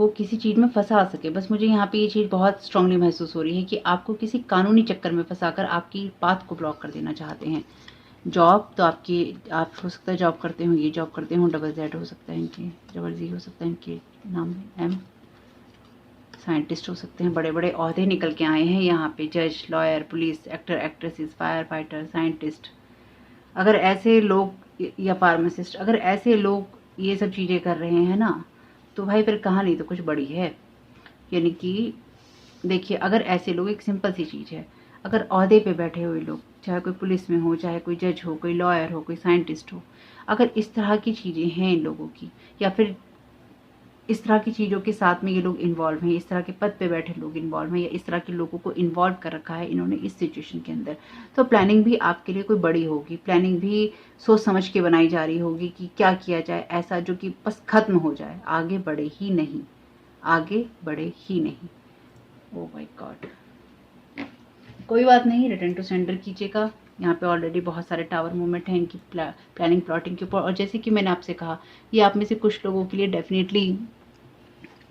किसी चीज में फंसा सके। बस मुझे यहाँ पे ये चीज बहुत स्ट्रांगली महसूस हो रही है कि आपको किसी कानूनी चक्कर में फंसाकर आपकी पाथ को ब्लॉक कर देना चाहते हैं। जॉब, तो आप हो सकता है जॉब करते हो, ये जॉब करते हो। डबल जेड हो सकता है इनके, डबल जी हो सकता है इनके नाम में, एम। साइंटिस्ट हो सकते हैं, बड़े बड़े ओहदे निकल के आए हैं यहाँ पे। जज, lawyer, police, actor, actresses, fire fighter, scientist. अगर ऐसे लोग, या फार्मासिस्ट, अगर ऐसे लोग ये सब चीज़ें कर रहे हैं ना, तो भाई फिर कहानी तो कुछ बड़ी है। यानी कि देखिए, अगर ऐसे लोग, एक सिंपल सी चीज़ है, अगर ओहदे पे बैठे हुए लोग, चाहे कोई पुलिस में हो, चाहे कोई जज हो, कोई लॉयर हो, कोई साइंटिस्ट हो, अगर इस तरह की चीज़ें हैं इन लोगों की, या फिर इस तरह की चीज़ों के साथ में ये लोग इन्वॉल्व हैं, इस तरह के पद पे बैठे लोग इन्वॉल्व हैं, या इस तरह के लोगों को इन्वॉल्व कर रखा है इन्होंने इस सिचुएशन के अंदर, तो प्लानिंग भी आपके लिए कोई बड़ी होगी। प्लानिंग भी सोच समझ के बनाई जा रही होगी कि क्या किया जाए ऐसा जो कि बस खत्म हो जाए, आगे बढ़े ही नहीं, आगे बढ़े ही नहीं। ओ माय गॉड, कोई बात नहीं, रिटर्न टू सेंडर कीजिएगा। यहाँ पे ऑलरेडी बहुत सारे टावर मूवमेंट हैं इनकी प्लानिंग प्लॉटिंग के ऊपर। और जैसे कि मैंने आपसे कहा, ये आप में से कुछ लोगों के लिए डेफिनेटली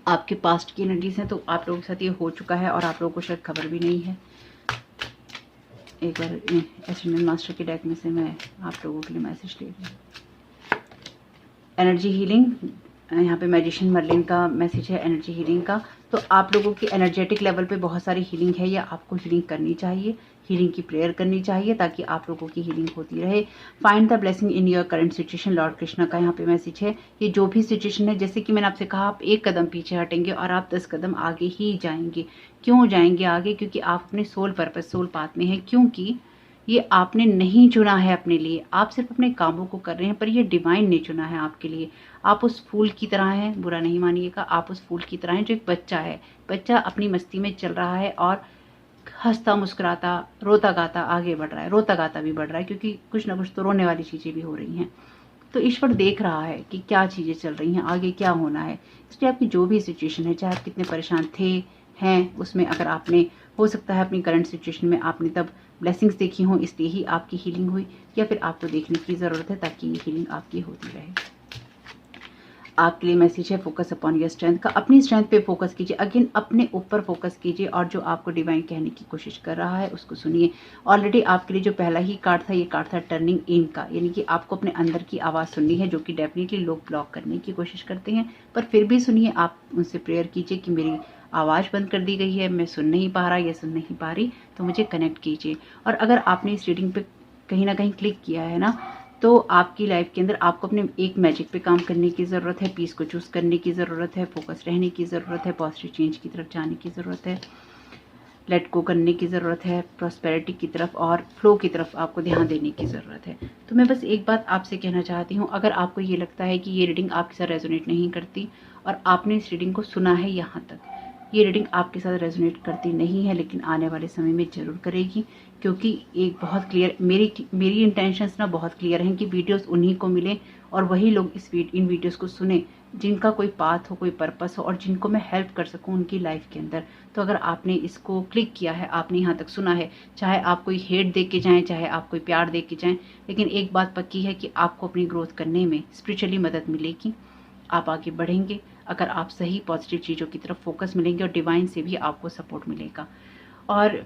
आपके पास्ट की एनर्जीज हैं, तो आप लोगों के साथ ये हो चुका है और आप लोगों को शायद खबर भी नहीं है। एक बार एसेंडेंट मास्टर के डेक में से मैं आप लोगों के लिए मैसेज ले रही हूँ। एनर्जी हीलिंग, यहाँ पे मैजिशियन मर्लिन का मैसेज है एनर्जी हीलिंग का। तो आप लोगों की एनर्जेटिक लेवल पे बहुत सारी हीलिंग है या आपको हीलिंग करनी चाहिए, हीलिंग की प्रेयर करनी चाहिए ताकि आप लोगों की हीलिंग होती रहे। Find the blessing in your current situation, Lord Krishna का यहाँ पे मैसेज है। ये जो भी सिचुएशन है, जैसे कि मैंने आपसे कहा, आप 1 कदम पीछे हटेंगे और आप 10 कदम आगे ही जाएंगे। क्यों जाएंगे आगे? क्योंकि आप अपने सोल पर्पज, सोल पाथ में हैं। क्योंकि ये आपने नहीं चुना है अपने लिए, आप सिर्फ अपने कामों को कर रहे हैं, पर ये डिवाइन ने चुना है आपके लिए। आप उस फूल की तरह हैं, बुरा नहीं मानिएगा, आप उस फूल की तरह हैं जो एक बच्चा है। बच्चा अपनी मस्ती में चल रहा है और हंसता मुस्कुराता रोता गाता आगे बढ़ रहा है, रोता गाता भी बढ़ रहा है, क्योंकि कुछ ना कुछ तो रोने वाली चीज़ें भी हो रही हैं। तो ईश्वर देख रहा है कि क्या चीज़ें चल रही हैं, आगे क्या होना है। इसलिए आपकी जो भी सिचुएशन है, चाहे आप कितने परेशान थे हैं, उसमें अगर आपने, हो सकता है अपनी करंट सिचुएशन में आपने तब ब्लेसिंग्स देखी हों, इसलिए ही आपकी हीलिंग हुई, या फिर आपको देखने की ज़रूरत है ताकि ये हीलिंग आपकी होती रहे। आपके लिए मैसेज है फोकस अपॉन योर स्ट्रेंथ का। अपनी स्ट्रेंथ पे फोकस कीजिए, अगेन अपने ऊपर फोकस कीजिए और जो आपको डिवाइन कहने की कोशिश कर रहा है उसको सुनिए। ऑलरेडी आपके लिए जो पहला ही कार्ड था, ये कार्ड था टर्निंग इन का, यानी कि आपको अपने अंदर की आवाज़ सुननी है, जो कि डेफिनेटली लोग ब्लॉक करने की कोशिश करते हैं, पर फिर भी सुनिए। आप उनसे प्रेयर कीजिए कि मेरी आवाज़ बंद कर दी गई है, मैं सुन नहीं पा रहा या सुन नहीं पा रही, तो मुझे कनेक्ट कीजिए। और अगर आपने इस रीडिंग पे कहीं ना कहीं क्लिक किया है ना, तो आपकी लाइफ के अंदर आपको अपने एक मैजिक पे काम करने की ज़रूरत है, पीस को चूज़ करने की ज़रूरत है, फोकस रहने की ज़रूरत है, पॉजिटिव चेंज की तरफ जाने की ज़रूरत है, लेट गो करने की ज़रूरत है, प्रॉस्पेरिटी की तरफ और फ्लो की तरफ आपको ध्यान देने की ज़रूरत है। तो मैं बस एक बात आपसे कहना चाहती हूँ, अगर आपको ये लगता है कि ये रीडिंग आपके साथ रेजोनेट नहीं करती और आपने इस रीडिंग को सुना है यहाँ तक, ये रीडिंग आपके साथ रेजोनेट करती नहीं है, लेकिन आने वाले समय में ज़रूर करेगी, क्योंकि एक बहुत क्लियर, मेरी इंटेंशंस ना बहुत क्लियर हैं कि वीडियोस उन्हीं को मिले और वही लोग इन वीडियोस को सुने जिनका कोई पाथ हो, कोई पर्पस हो और जिनको मैं हेल्प कर सकूं उनकी लाइफ के अंदर। तो अगर आपने इसको क्लिक किया है, आपने यहाँ तक सुना है, चाहे आप कोई हेट दे के जाएँ, चाहे आप कोई प्यार दे के जाएँ, लेकिन एक बात पक्की है कि आपको अपनी ग्रोथ करने में स्पिरिचुअली मदद मिलेगी, आप आगे बढ़ेंगे अगर आप सही पॉजिटिव चीज़ों की तरफ फोकस मिलेंगे और डिवाइन से भी आपको सपोर्ट मिलेगा। और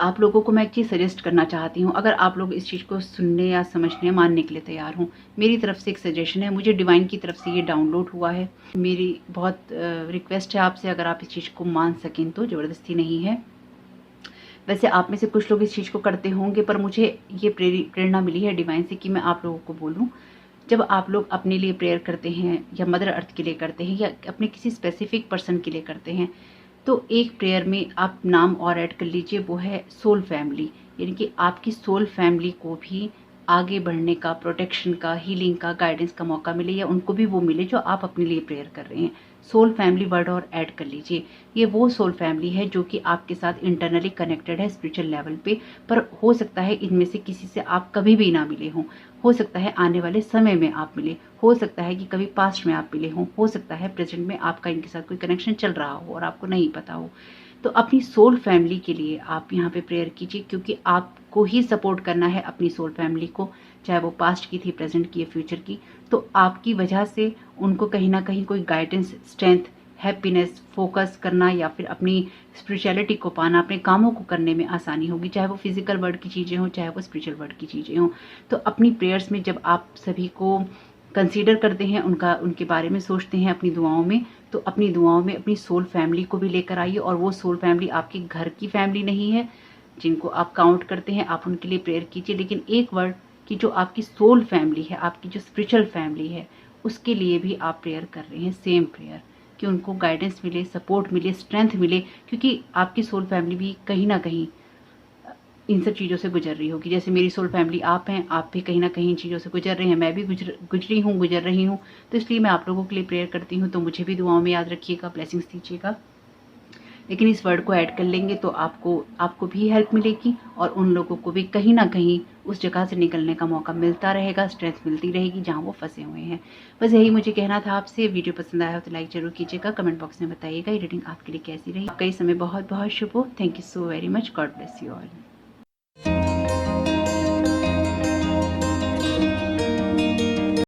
आप लोगों को मैं एक चीज़ सजेस्ट करना चाहती हूँ, अगर आप लोग इस चीज़ को सुनने या समझने, मानने के लिए तैयार हों, मेरी तरफ से एक सजेशन है, मुझे डिवाइन की तरफ से ये डाउनलोड हुआ है। मेरी बहुत रिक्वेस्ट है आपसे, अगर आप इस चीज़ को मान सकें तो, ज़बरदस्ती नहीं है। वैसे आप में से कुछ लोग इस चीज़ को करते होंगे, पर मुझे ये प्रेरणा मिली है डिवाइन से कि मैं आप लोगों को बोलूँ। जब आप लोग अपने लिए प्रेयर करते हैं या मदर अर्थ के लिए करते हैं या अपने किसी स्पेसिफिक पर्सन के लिए करते हैं, तो एक प्रेयर में आप नाम और ऐड कर लीजिए, वो है सोल फैमिली, यानी कि आपकी सोल फैमिली को भी आगे बढ़ने का, प्रोटेक्शन का, हीलिंग का, गाइडेंस का मौका मिले, या उनको भी वो मिले जो आप अपने लिए प्रेयर कर रहे हैं। सोल फैमिली वर्ड और ऐड कर लीजिए। ये वो सोल फैमिली है जो कि आपके साथ इंटरनली कनेक्टेड है स्पिरिचुअल लेवल पे, पर हो सकता है इनमें से किसी से आप कभी भी ना मिले हों, हो सकता है आने वाले समय में आप मिले, हो सकता है कि कभी पास्ट में आप मिले हों, हो सकता है प्रेजेंट में आपका इनके साथ कोई कनेक्शन चल रहा हो और आपको नहीं पता हो। तो अपनी सोल फैमिली के लिए आप यहाँ पे प्रेयर कीजिए, क्योंकि आपको ही सपोर्ट करना है अपनी सोल फैमिली को, चाहे वो पास्ट की थी, प्रेजेंट की या फ्यूचर की। तो आपकी वजह से उनको कहीं ना कहीं कोई गाइडेंस, स्ट्रेंथ, हैप्पीनेस, फोकस करना या फिर अपनी स्पिरिचुअलिटी को पाना, अपने कामों को करने में आसानी होगी, चाहे वो फिजिकल वर्ल्ड की चीज़ें हों, चाहे वो स्पिरिचुअल वर्ल्ड की चीज़ें हों। तो अपनी प्रेयर्स में जब आप सभी को कंसीडर करते हैं, उनके बारे में सोचते हैं अपनी दुआओं में, तो अपनी दुआओं में अपनी सोल फैमिली को भी लेकर आइए। और वो सोल फैमिली आपके घर की फैमिली नहीं है जिनको आप काउंट करते हैं, आप उनके लिए प्रेयर कीजिए, लेकिन एक वर्ड कि जो आपकी सोल फैमिली है, आपकी जो स्पिरिचुअल फैमिली है, उसके लिए भी आप प्रेयर कर रहे हैं, सेम प्रेयर, कि उनको गाइडेंस मिले, सपोर्ट मिले, स्ट्रेंथ मिले, क्योंकि आपकी सोल फैमिली भी कहीं ना कहीं इन सब चीज़ों से गुजर रही होगी। जैसे मेरी सोल फैमिली आप हैं, आप भी कहीं ना कहीं इन चीज़ों से गुजर रहे हैं, मैं भी गुजर रही हूँ। तो इसलिए मैं आप लोगों के लिए प्रेयर करती हूँ। तो मुझे भी दुआओं में याद रखिएगा, ब्लेसिंग्स दीजिएगा। लेकिन इस वर्ड को ऐड कर लेंगे तो आपको भी हेल्प मिलेगी और उन लोगों को भी कहीं ना कहीं उस जगह से निकलने का मौका मिलता रहेगा, स्ट्रेंथ मिलती रहेगी जहाँ वो फंसे हुए हैं। बस यही मुझे कहना था आपसे। वीडियो पसंद आया हो तो लाइक जरूर कीजिएगा, कमेंट बॉक्स में बताइएगा ये रीडिंग आपके लिए कैसी रही। आपका ये समय बहुत बहुत शुभ हो। Thank you so very much. God bless you all.